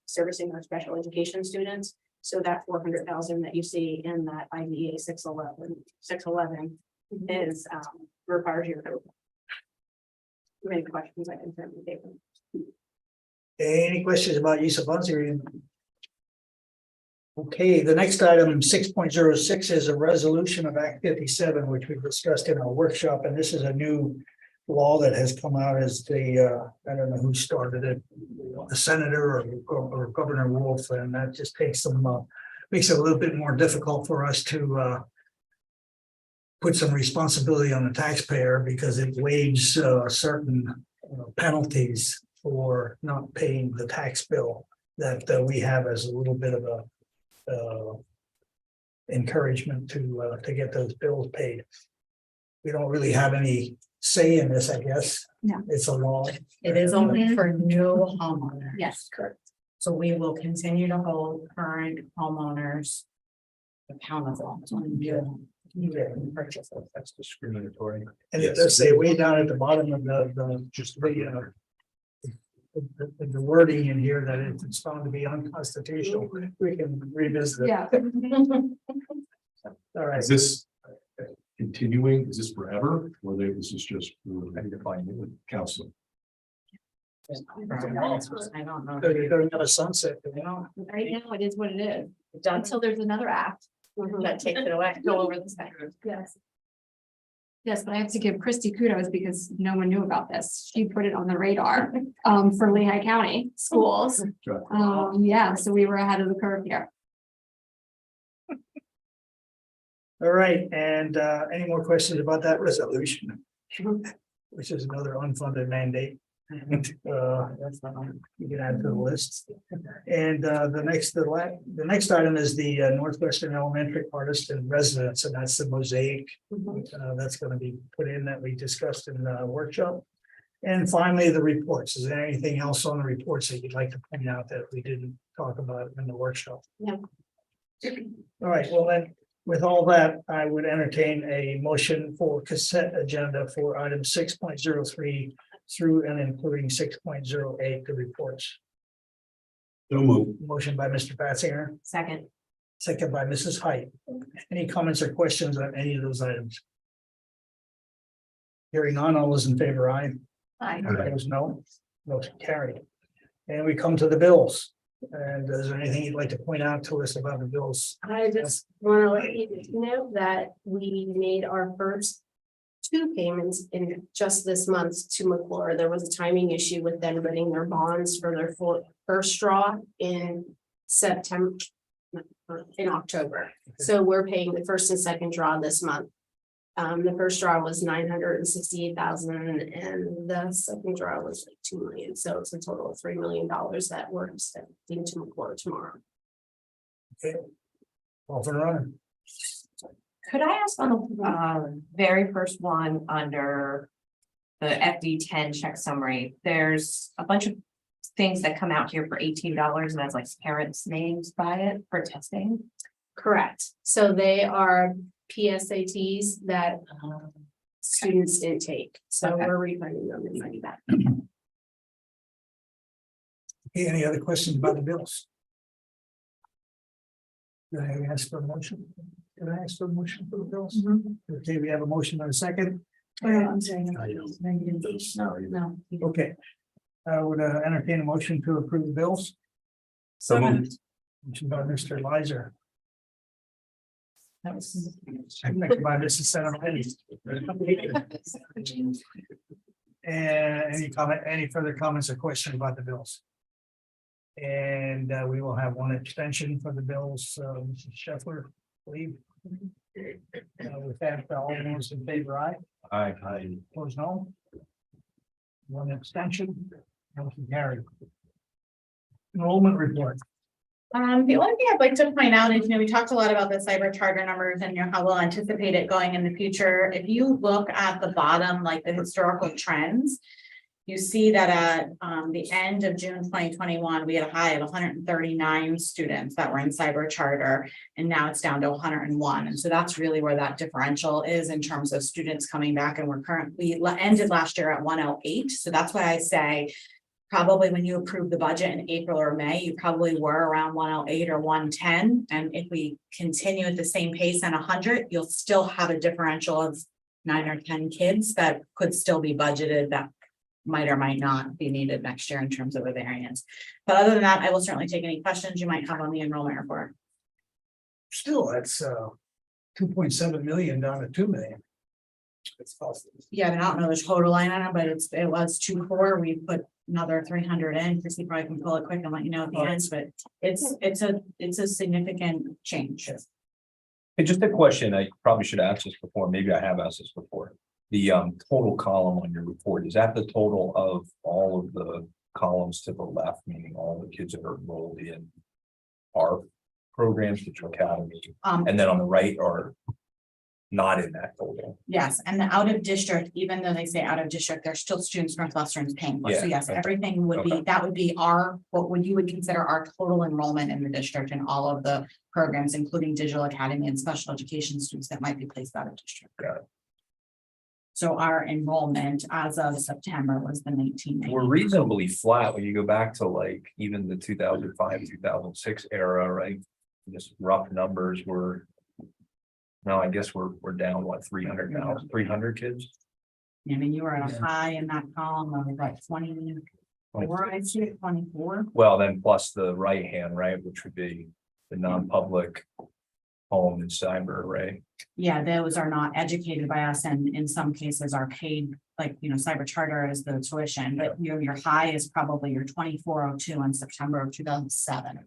servicing our special education students. So that 400,000 that you see in that IDEA 611 is requires your approval. Any questions I can certainly take them. Any questions about use of funds agreement? Okay, the next item, 6.06, is a resolution of Act 57, which we discussed in our workshop, and this is a new law that has come out as the, I don't know who started it, the senator or Governor Wolf, and that just takes some, makes it a little bit more difficult for us to put some responsibility on the taxpayer because it waives certain penalties for not paying the tax bill that we have as a little bit of a encouragement to get those bills paid. We don't really have any say in this, I guess. No. It's a law. It is only for new homeowners. Yes, correct. So we will continue to hold current homeowners accountable when you purchase it. That's discriminatory. And it does say way down at the bottom of the wording in here that if it's found to be unconstitutional, we can revisit it. Yeah. All right. Is this continuing? Is this forever? Or this is just council? I don't know. So you're going to a sunset, you know? Right now, it is what it is, until there's another act that takes it away, go over the spectrum. Yes. Yes, but I have to give Christy kudos because no one knew about this. She put it on the radar for Lehigh County schools. Yeah, so we were ahead of the curve here. All right, and any more questions about that resolution? Which is another unfunded mandate. That's not, you can add to the list. And the next item is the Northwestern Elementary Artist in Residence, and that's the mosaic. That's going to be put in that we discussed in the workshop. And finally, the reports. Is there anything else on the reports that you'd like to point out that we didn't talk about in the workshop? No. All right, well then, with all that, I would entertain a motion for consent agenda for item 6.03 through and including 6.08, the reports. No move. Motion by Mr. Batzinger, Second. second by Mrs. Height. Any comments or questions on any of those items? Hearing none, all those in favor, aye. Aye. Opposed, no. Motion carried. And we come to the bills. And is there anything you'd like to point out to us about the bills? I just want to let you know that we made our first 2 payments in just this month to McClure. There was a timing issue with them getting their bonds for their first draw in September, in October. So we're paying the first and second draw this month. The first draw was 968,000 and the second draw was like 2 million. So it's a total of $3 million that we're sending to McClure tomorrow. Okay. Off and running. Could I ask on the very first one under the FD 10 check summary, there's a bunch of things that come out here for $18 and that's like parents' names by it for testing. Correct. So they are PSATs that students didn't take. So Okay. we're refunding them the money back. Okay, any other questions about the bills? Did I ask for a motion? Did I ask for a motion for the bills? Okay, we have a motion and a second. I'm sorry. No. Okay. I would entertain a motion to approve the bills. So moved. Motion by Mr. Lizer. That was seconded by Mrs. Senator. And any further comments or questions about the bills? And we will have one extension for the bills, Mrs. Scheffler, please. With that, all those in favor, aye. Aye. Opposed, no. One abstention, motion carried. Enrollment report. The only thing I'd like to point out is, we talked a lot about the cyber charter numbers and how we'll anticipate it going in the future. If you look at the bottom, like the historical trends, you see that at the end of June 2021, we had a high of 139 students that were in cyber charter, and now it's down to 101. And so that's really where that differential is in terms of students coming back, and we ended last year at 108. So that's why I say, probably when you approved the budget in April or May, you probably were around 108 or 110. And if we continue at the same pace and 100, you'll still have a differential of 9 or 10 kids that could still be budgeted that might or might not be needed next year in terms of a variance. But other than that, I will certainly take any questions you might have on the enrollment report. Still, that's 2.7 million down to 2 million. It's possible. Yeah, I don't know the total line on it, but it was 2.4. We put another 300 in. Chrissy probably can pull it quick and let you know at the end, but it's a significant change. Hey, just a question, I probably should have asked this before, maybe I have asked this before. The total column on your report, is that the total of all of the columns to the left, meaning all the kids that are enrolled in our programs, Digital Academy, and then on the right are not in that total? Yes, and the out of district, even though they say out of district, there's still students Northwestern's paying for. So Yeah, yes, okay. everything would be, that would be what you would consider our total enrollment in the district and all of the programs, including Digital Academy and special education students that might be placed out of district. Got it. So our enrollment as of September was the 19. We're reasonably flat when you go back to like even the 2005, 2006 era, right? Just rough numbers were. No, I guess we're down, what, 300 now, 300 kids? I mean, you were at a high in that column of like 24, I see it, 24. Well, then plus the right hand, right, which would be the non-public home and cyber, right? Yeah, those are not educated by us and in some cases are paid, like, cyber charter is the tuition, but your high is probably your 2402 in September of 2007.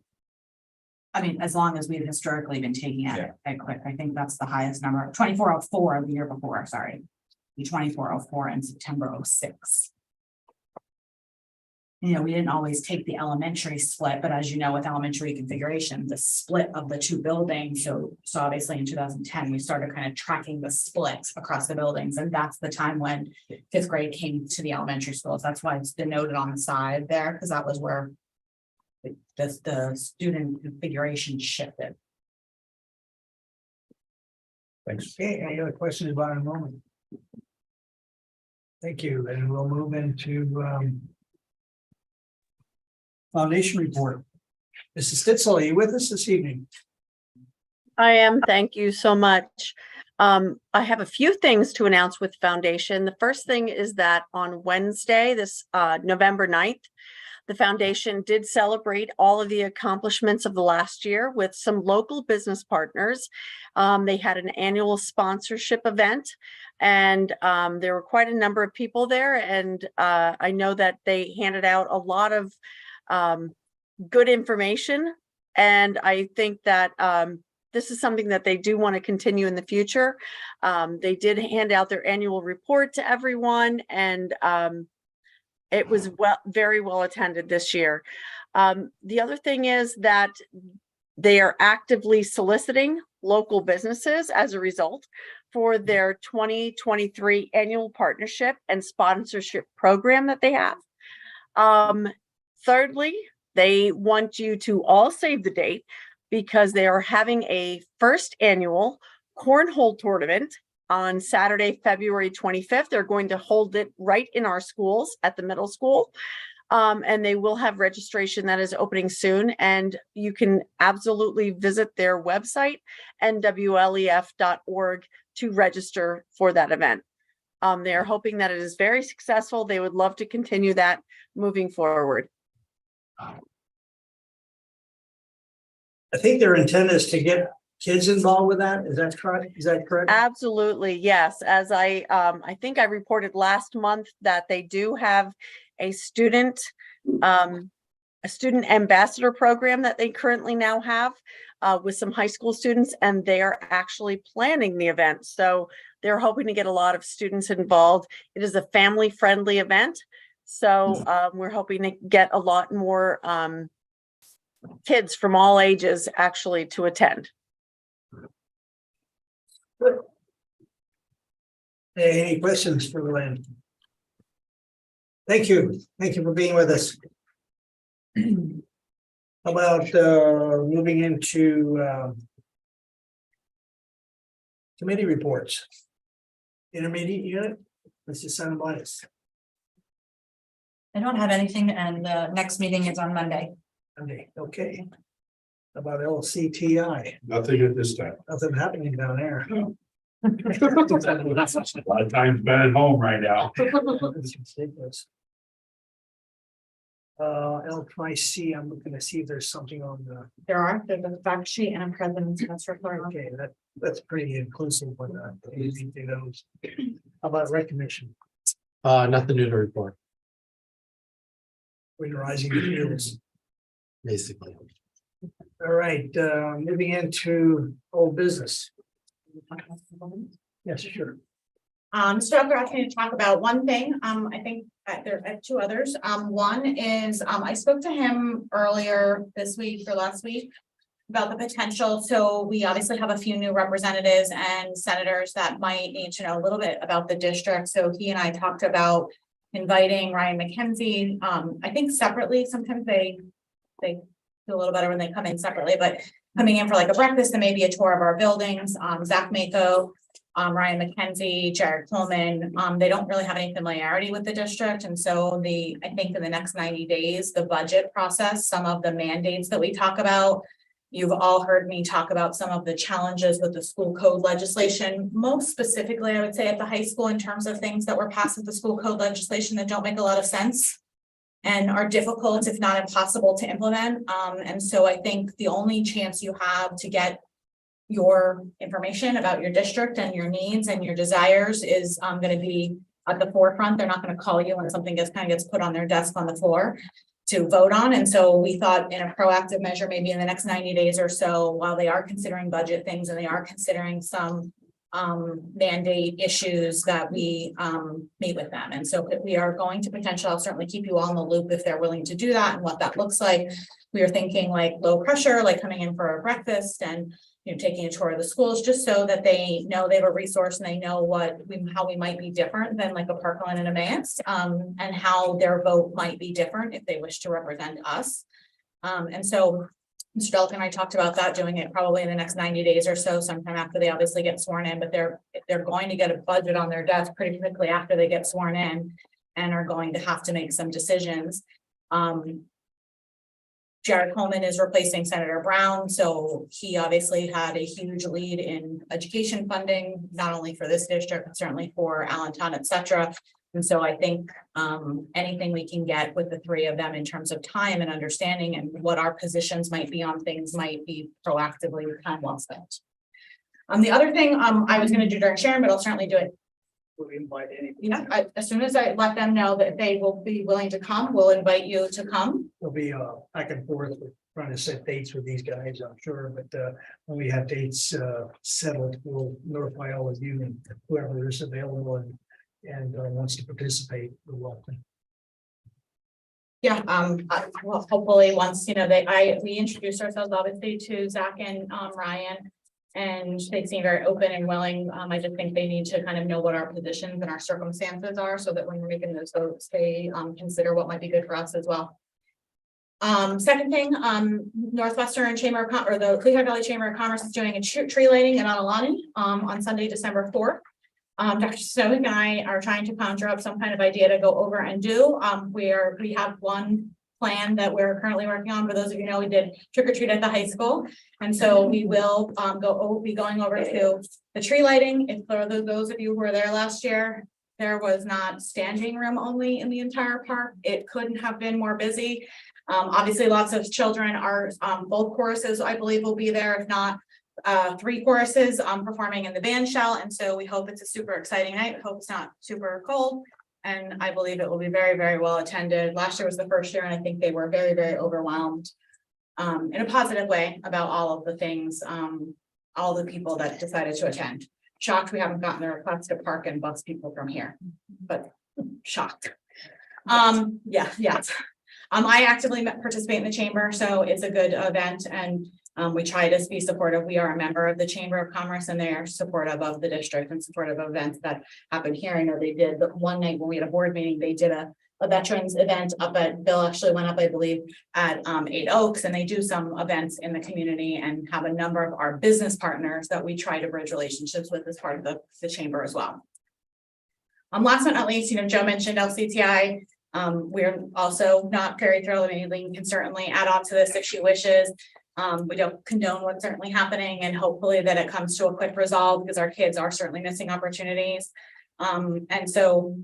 I mean, as long as we've historically been taking it at quick, I think that's the highest number, 2404 the year before, sorry. The 2404 in September 06. We didn't always take the elementary split, but as you know, with elementary configuration, the split of the two buildings. So obviously in 2010, we started kind of tracking the splits across the buildings. And that's the time when 5th grade came to the elementary schools. That's why it's denoted on the side there, because that was where the student configuration shifted. Thanks. Okay, any other questions about enrollment? Thank you, and we'll move into foundation report. Mrs. Stitzel, are you with us this evening? I am. Thank you so much. I have a few things to announce with Foundation. The first thing is that on Wednesday, this November 9th, the Foundation did celebrate all of the accomplishments of the last year with some local business partners. They had an annual sponsorship event, and there were quite a number of people there. And I know that they handed out a lot of good information. And I think that this is something that they do want to continue in the future. They did hand out their annual report to everyone, and it was very well attended this year. The other thing is that they are actively soliciting local businesses as a result for their 2023 annual partnership and sponsorship program that they have. Thirdly, they want you to all save the date because they are having a first annual cornhole tournament on Saturday, February 25th. They're going to hold it right in our schools at the middle school. And they will have registration that is opening soon. And you can absolutely visit their website, nwlef.org, to register for that event. They are hoping that it is very successful. They would love to continue that moving forward. I think their intent is to get kids involved with that. Is that correct? Absolutely, yes. As I think I reported last month that they do have a student ambassador program that they currently now have. with some high school students, and they are actually planning the event. So they're hoping to get a lot of students involved. It is a family-friendly event. So we're hoping to get a lot more kids from all ages actually to attend. Any questions for Lynn? Thank you. Thank you for being with us. How about moving into committee reports? Intermediate unit, Mrs. Sanabodis. I don't have anything, and the next meeting is on Monday. Okay. How about LCTI? Nothing at this time. Nothing happening down there. A lot of times been at home right now. L5C, I'm looking to see if there's something on the, There's a fact sheet and a president's report. okay, that's pretty inclusive, but anything to those. How about recognition? Nothing new to report, When rising fields. basically. All right, moving into old business. Yes, sure. Mr. Dr. asked me to talk about one thing. I think there are two others. One is, I spoke to him earlier this week or last week about the potential. So we obviously have a few new representatives and senators that might need to know a little bit about the district. So he and I talked about inviting Ryan McKenzie, I think separately. Sometimes they do a little better when they come in separately, but coming in for like a breakfast and maybe a tour of our buildings. Zach Mako, Ryan McKenzie, Jared Coleman, they don't really have any familiarity with the district. And so I think in the next 90 days, the budget process, some of the mandates that we talk about, you've all heard me talk about some of the challenges with the school code legislation, most specifically, I would say at the high school in terms of things that were passed with the school code legislation that don't make a lot of sense and are difficult, if not impossible to implement. And so I think the only chance you have to get your information about your district and your needs and your desires is going to be at the forefront. They're not going to call you when something gets put on their desk on the floor to vote on. And so we thought in a proactive measure, maybe in the next 90 days or so, while they are considering budget things and they are considering some mandate issues, that we meet with them. And so we are going to potentially, I'll certainly keep you all in the loop if they're willing to do that and what that looks like. We are thinking like low pressure, like coming in for a breakfast and taking a tour of the schools, just so that they know they have a resource and they know how we might be different than like a Parkland and Emmaus, and how their vote might be different if they wish to represent us. And so Mr. Delic and I talked about that, doing it probably in the next 90 days or so, sometime after they obviously get sworn in, but they're going to get a budget on their desk pretty quickly after they get sworn in and are going to have to make some decisions. Jared Coleman is replacing Senator Brown, so he obviously had a huge lead in education funding, not only for this district, but certainly for Allentown, et cetera. And so I think anything we can get with the three of them in terms of time and understanding and what our positions might be on things might be proactively time well spent. The other thing I was going to do during Sharon, but I'll certainly do it. We invite any. As soon as I let them know that they will be willing to come, we'll invite you to come. There'll be back and forth. We're trying to set dates with these guys, I'm sure, but when we have dates settled, we'll notify all of you and whoever is available and wants to participate. We're welcome. Yeah, well, hopefully once, we introduced ourselves obviously to Zach and Ryan. And they seem very open and willing. I just think they need to kind of know what our positions and our circumstances are so that when we're making those votes, they consider what might be good for us as well. Second thing, Northwestern Chamber of Commerce, or the Lehigh Valley Chamber of Commerce is doing a tree lighting in Alalani on Sunday, December 4th. Dr. Snowick and I are trying to conjure up some kind of idea to go over and do. We have one plan that we're currently working on. For those of you know, we did trick or treat at the high school. And so we will be going over to the tree lighting. If for those of you who were there last year, there was not standing room only in the entire park. It couldn't have been more busy. Obviously lots of children are, both choruses I believe will be there, if not 3 choruses performing in the band shell. And so we hope it's a super exciting night. We hope it's not super cold. And I believe it will be very, very well attended. Last year was the first year, and I think they were very, very overwhelmed. in a positive way about all of the things, all the people that decided to attend. Shocked we haven't gotten a request to park and bus people from here, but shocked. Yeah. I actively participate in the chamber, so it's a good event and we try to be supportive. We are a member of the Chamber of Commerce and they are supportive of the district and supportive of events that happen here. I know they did, but one night when we had a board meeting, they did a veterans event up at, Bill actually went up, I believe, at 8 Oaks, and they do some events in the community and have a number of our business partners that we try to bridge relationships with as part of the chamber as well. Last but not least, Joe mentioned LCTI. We're also not very thrilled. Anything can certainly add on to this if she wishes. We don't condone what's certainly happening and hopefully that it comes to a quick resolve because our kids are certainly missing opportunities. And so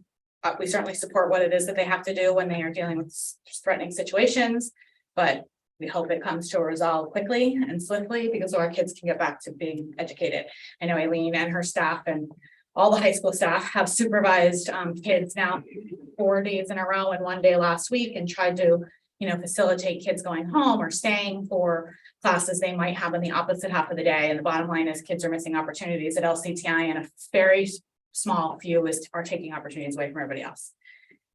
we certainly support what it is that they have to do when they are dealing with threatening situations, but we hope it comes to a resolve quickly and swiftly because our kids can get back to being educated. I know Aileen and her staff and all the high school staff have supervised kids now 4 days in a row and 1 day last week and tried to, facilitate kids going home or staying for classes they might have in the opposite half of the day. And the bottom line is kids are missing opportunities at LCTI and a very small few are taking opportunities away from everybody else.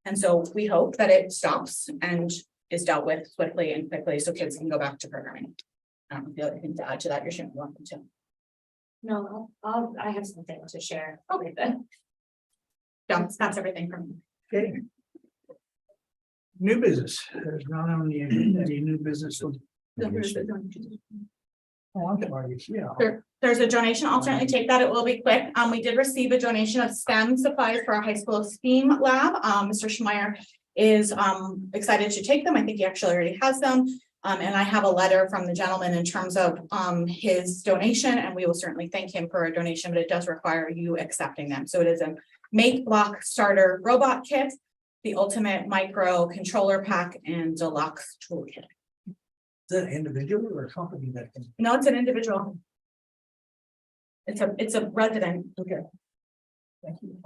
And so we hope that it stops and is dealt with swiftly and quickly so kids can go back to programming. I don't feel anything to add to that. You're sure welcome to. No, I have something to share. Okay, then. That's everything from me. Okay. New business, there's not only any new business. Oh, I'm sorry, yeah. There's a donation. I'll certainly take that. It will be quick. We did receive a donation of STEM supplies for our high school STEAM lab. Mr. Schmeier is excited to take them. I think he actually already has them. And I have a letter from the gentleman in terms of his donation, and we will certainly thank him for a donation, but it does require you accepting them. So it is a Make Block Starter Robot Kit, the Ultimate Micro Controller Pack, and Deluxe Toolkit. Is that an individual or a company that can? No, it's an individual. It's a resident. Okay. Thank you.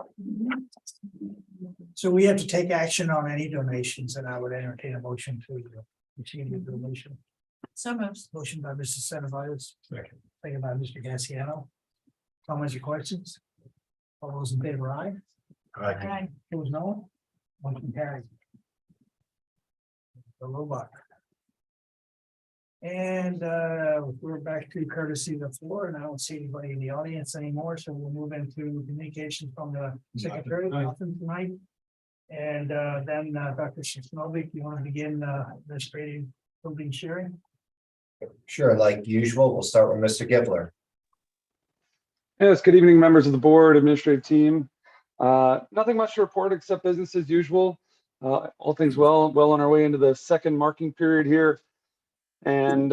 So we have to take action on any donations, and I would entertain a motion to receive the donation. So moved. Motion by Mrs. Cenovitis, second by Mr. Gassiano. Comments or questions? All those in favor, aye? Aye. Opposed, no? Motion carried. The robot. And we're back to courtesy of the floor, and I don't see anybody in the audience anymore, so we'll move into communication from the secretary, nothing tonight. And then Dr. Shisnovik, you want to begin administrating building sharing? Sure, like usual, we'll start with Mr. Gibler. Yes, good evening, members of the board, administrative team. Nothing much to report except business as usual. All things well on our way into the second marking period here. And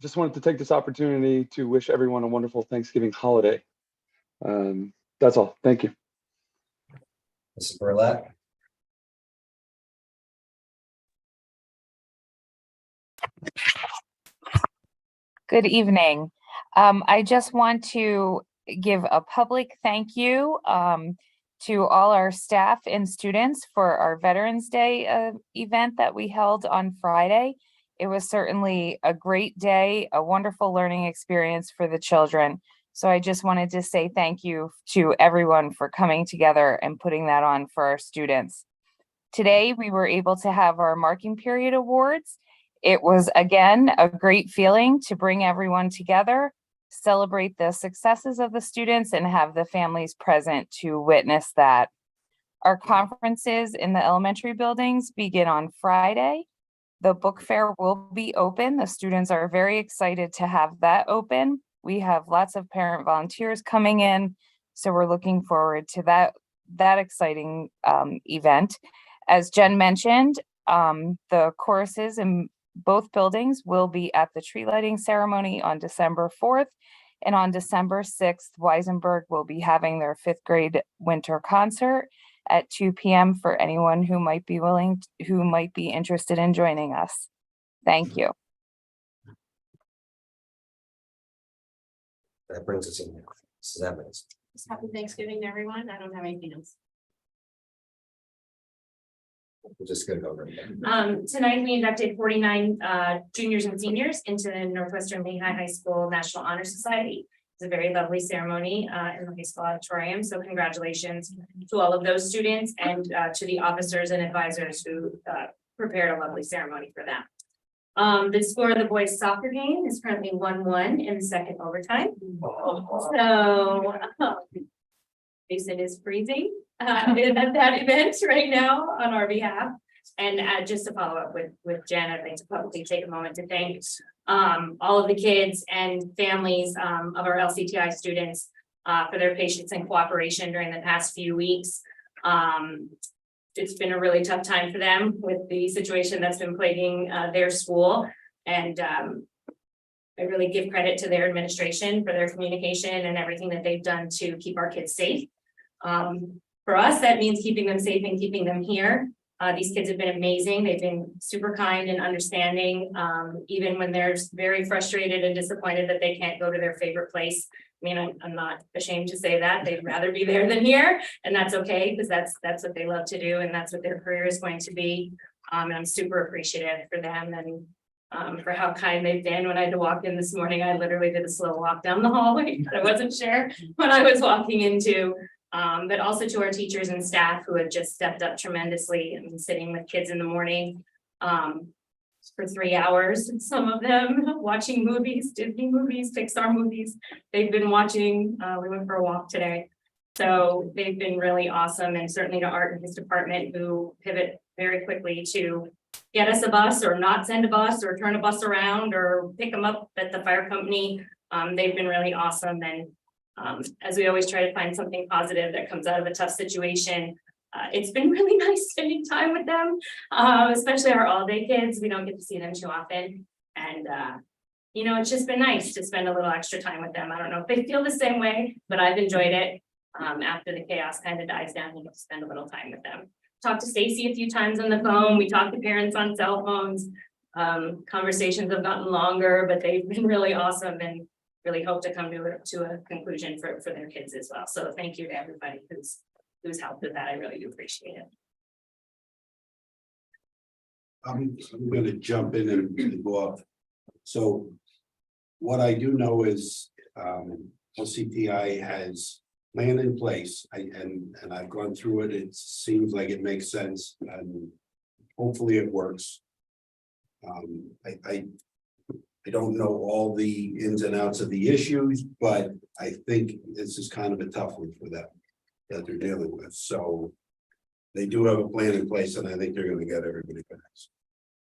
just wanted to take this opportunity to wish everyone a wonderful Thanksgiving holiday. That's all. Thank you. Mrs. Burlett. Good evening. I just want to give a public thank you to all our staff and students for our Veterans Day event that we held on Friday. It was certainly a great day, a wonderful learning experience for the children. So I just wanted to say thank you to everyone for coming together and putting that on for our students. Today, we were able to have our marking period awards. It was, again, a great feeling to bring everyone together, celebrate the successes of the students, and have the families present to witness that. Our conferences in the elementary buildings begin on Friday. The book fair will be open. The students are very excited to have that open. We have lots of parent volunteers coming in, so we're looking forward to that exciting event. As Jen mentioned, the choruses in both buildings will be at the tree lighting ceremony on December 4th, and on December 6th, Weisenberg will be having their 5th grade winter concert at 2 p.m. for anyone who might be interested in joining us. Thank you. That brings us in. Mrs. Evans. Happy Thanksgiving to everyone. I don't have anything else. We're just gonna go right there. Tonight we inducted 49 juniors and seniors into the Northwestern Lehigh High School National Honor Society. It's a very lovely ceremony in the high school auditorium. So congratulations to all of those students and to the officers and advisors who prepared a lovely ceremony for them. The score of the boys soccer game is currently 1-1 in the second overtime. So Jason is freezing at that event right now on our behalf. And just to follow up with Jen, I'd like to publicly take a moment to thank all of the kids and families of our LCTI students for their patience and cooperation during the past few weeks. It's been a really tough time for them with the situation that's been plaguing their school. And I really give credit to their administration for their communication and everything that they've done to keep our kids safe. For us, that means keeping them safe and keeping them here. These kids have been amazing. They've been super kind and understanding, even when they're very frustrated and disappointed that they can't go to their favorite place. I mean, I'm not ashamed to say that. They'd rather be there than here, and that's okay, because that's what they love to do, and that's what their career is going to be. And I'm super appreciative for them and for how kind they've been. When I had to walk in this morning, I literally did a slow walk down the hallway, but I wasn't sure what I was walking into. But also to our teachers and staff who have just stepped up tremendously. I'm sitting with kids in the morning for 3 hours, some of them watching movies, Disney movies, Pixar movies. They've been watching, we went for a walk today. So they've been really awesome, and certainly to Art and his department who pivot very quickly to get us a bus or not send a bus or turn a bus around or pick them up at the fire company. They've been really awesome, and as we always try to find something positive that comes out of a tough situation, it's been really nice spending time with them, especially our all-day kids. We don't get to see them too often, and you know, it's just been nice to spend a little extra time with them. I don't know if they feel the same way, but I've enjoyed it. After the chaos kind of dies down, we get to spend a little time with them. Talked to Stacy a few times on the phone. We talked to parents on cell phones. Conversations have gotten longer, but they've been really awesome, and really hope to come to a conclusion for their kids as well. So thank you to everybody who's helped with that. I really do appreciate it. I'm gonna jump in and go off. So what I do know is LCTI has plan in place. And I've gone through it. It seems like it makes sense, and hopefully it works. I don't know all the ins and outs of the issues, but I think this is kind of a tough one for them that they're dealing with. So they do have a plan in place, and I think they're gonna get everybody back.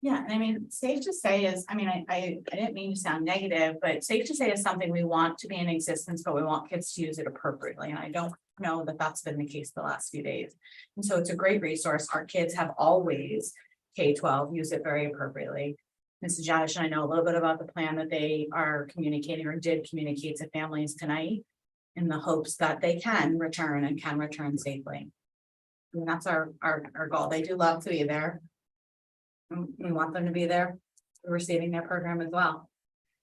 Yeah, and I mean, safe to say is, I mean, I didn't mean to sound negative, but safe to say is something we want to be in existence, but we want kids to use it appropriately. And I don't know that that's been the case the last few days. And so it's a great resource. Our kids have always K-12 use it very appropriately. Mrs. Jadish and I know a little bit about the plan that they are communicating or did communicate to families tonight in the hopes that they can return and can return safely. And that's our goal. They do love to be there. We want them to be there receiving their program as well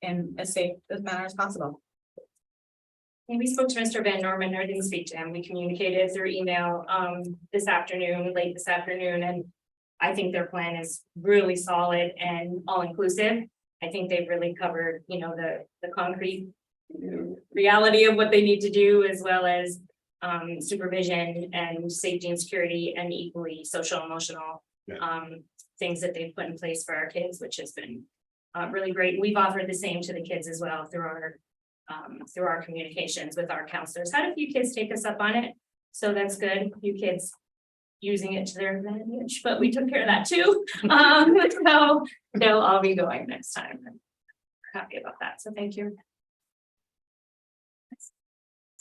in as safe as manner as possible. And we spoke to Mr. Van Norman, or didn't speak to him. We communicated through email this afternoon, late this afternoon, and I think their plan is really solid and all-inclusive. I think they've really covered, you know, the concrete reality of what they need to do, as well as supervision and safety and security, and equally social emotional things that they've put in place for our kids, which has been really great. We've offered the same to the kids as well through our communications with our counselors. Had a few kids take us up on it, so that's good. A few kids using it to their advantage, but we took care of that too. So they'll all be going next time. I'm happy about that. So thank you.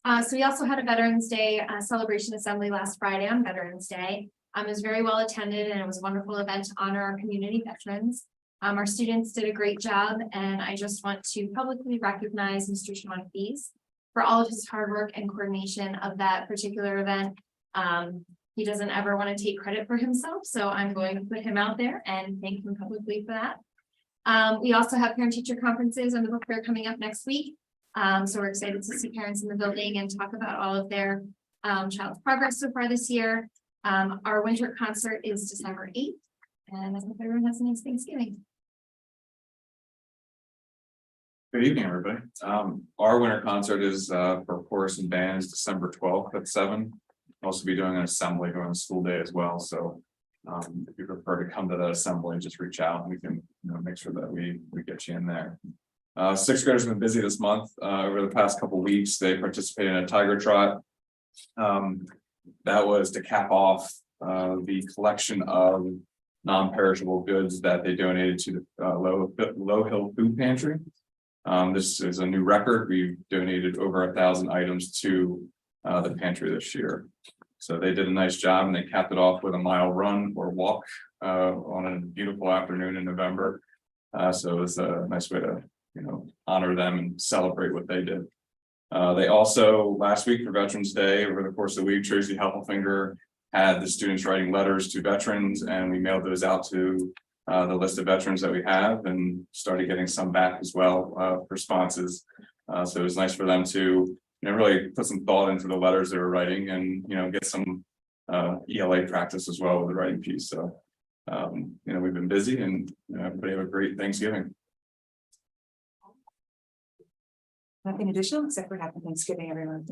So we also had a Veterans Day celebration assembly last Friday on Veterans Day. It was very well attended, and it was a wonderful event to honor our community veterans. Our students did a great job, and I just want to publicly recognize Mr. Shimon Fees for all of his hard work and coordination of that particular event. He doesn't ever want to take credit for himself, so I'm going to put him out there and thank him publicly for that. We also have parent-teacher conferences and the book fair coming up next week. So we're excited to see parents in the building and talk about all of their child's progress so far this year. Our winter concert is December 8th, and I hope everyone has a nice Thanksgiving. Good evening, everybody. Our winter concert is for chorus and band is December 12th at 7. Also be doing an assembly during the school day as well, so if you prefer to come to that assembly, just reach out and we can, make sure that we get you in there. Sixth graders have been busy this month. Over the past couple weeks, they participated in a tiger trot. That was to cap off the collection of non-perishable goods that they donated to the Low Hill Food Pantry. This is a new record. We've donated over 1,000 items to the pantry this year. So they did a nice job and they capped it off with a mile run or walk on a beautiful afternoon in November. So it was a nice way to, honor them and celebrate what they did. They also, last week for Veterans Day, over the course of the week, Tracy Heffelfinger had the students writing letters to veterans, and we mailed those out to the list of veterans that we have and started getting some back as well, responses. So it was nice for them to, really put some thought into the letters they were writing and, get some ELA practice as well with the writing piece. So, we've been busy and everybody have a great Thanksgiving. Nothing additional except for happy Thanksgiving, everyone.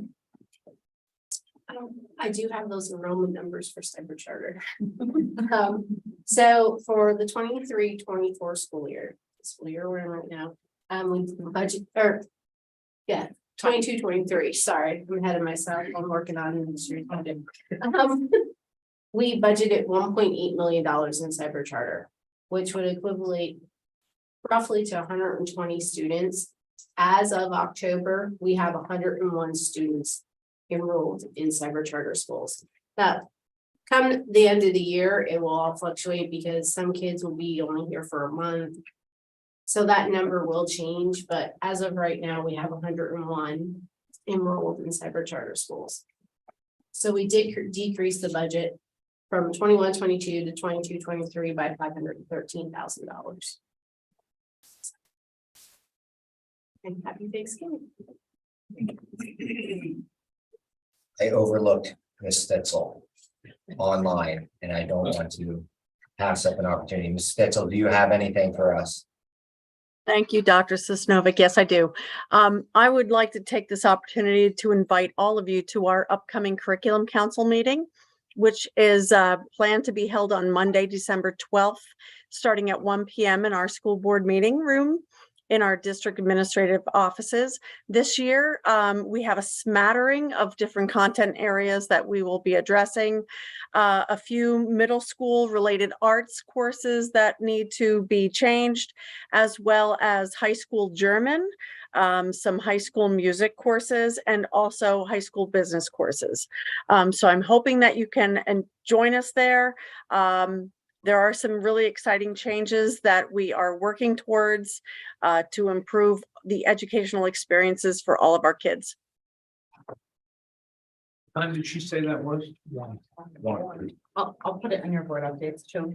I do have those enrollment numbers for Cyber Charter. So for the 23-24 school year we're in right now, we budget 22-23. Sorry, I'm ahead of myself. I'm working on industry funding. We budgeted $1.8 million in Cyber Charter, which would equivalent roughly to 120 students. As of October, we have 101 students enrolled in Cyber Charter schools. Now, come the end of the year, it will all fluctuate because some kids will be only here for a month. So that number will change, but as of right now, we have 101 enrolled in Cyber Charter schools. So we did decrease the budget from 21-22 to 22-23 by $513,000. And happy Thanksgiving. I overlooked Ms. Stetzel online, and I don't want to pass up an opportunity. Ms. Stetzel, do you have anything for us? Thank you, Dr. Sosnovic. Yes, I do. I would like to take this opportunity to invite all of you to our upcoming Curriculum Council meeting, which is planned to be held on Monday, December 12th, starting at 1 p.m. in our school board meeting room in our district administrative offices. This year, we have a smattering of different content areas that we will be addressing. A few middle school related arts courses that need to be changed, as well as high school German, some high school music courses, and also high school business courses. So I'm hoping that you can join us there. There are some really exciting changes that we are working towards to improve the educational experiences for all of our kids. What time did she say that was? One. I'll put it on your board updates too.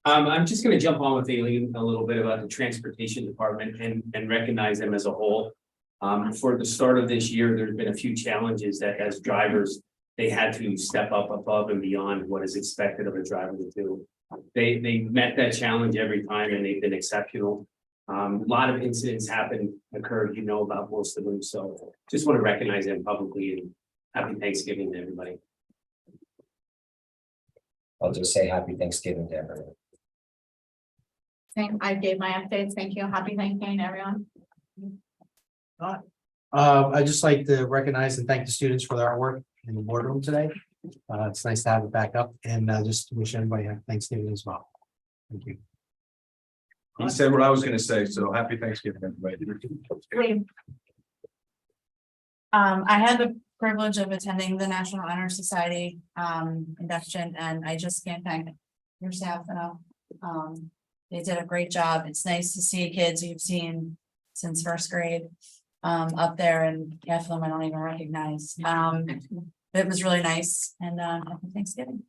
I'm just gonna jump on with Aileen a little bit about the transportation department and recognize them as a whole. For the start of this year, there's been a few challenges that as drivers, they had to step up above and beyond what is expected of a driver to do. They met that challenge every time and they've been exceptional. A lot of incidents occurred, about most of them. So just want to recognize them publicly and happy Thanksgiving to everybody. I'll just say happy Thanksgiving to everyone. Same, I gave my updates. Thank you. Happy Thanksgiving, everyone. I'd just like to recognize and thank the students for their hard work in the boardroom today. It's nice to have it back up and just wish everybody a Thanksgiving as well. Thank you. He said what I was gonna say, so happy Thanksgiving, everybody. I had the privilege of attending the National Honor Society induction, and I just can't thank your staff enough. They did a great job. It's nice to see kids you've seen since first grade up there, and half of them I don't even recognize. It was really nice, and happy Thanksgiving.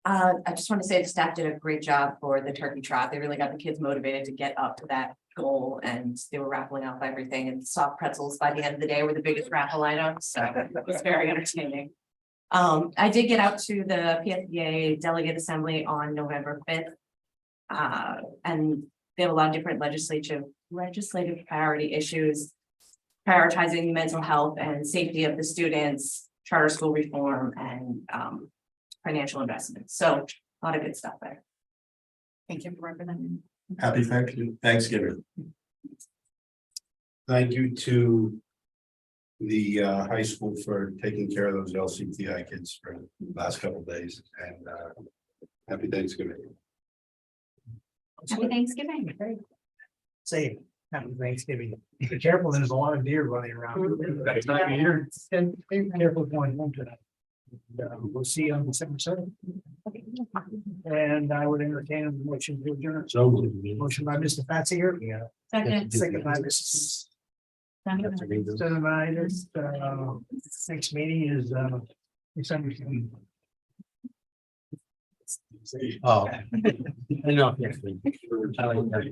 I just want to say the staff did a great job for the turkey trot. They really got the kids motivated to get up to that goal, and they were raffling off everything, and soft pretzels by the end of the day were the biggest raffle items, so it was very entertaining. I did get out to the PSBA delegate assembly on November 5th. And they have a lot of different legislative priority issues. Prioritizing mental health and safety of the students, charter school reform, and financial investments. So a lot of good stuff there. Thank you for representing. Happy Thanksgiving. Thank you to the high school for taking care of those LCTI kids for the last couple of days, and happy Thanksgiving. Happy Thanksgiving. Say, happy Thanksgiving. Be careful, there's a lot of deer running around. That time of year. And be careful going home tonight. We'll see you on December 7th. And I would entertain a motion to adjourn. So. Motion by Mr. Fatsier. Yeah. Second by Mrs. Senivitis. Next meeting is December. Oh. I know. I like that.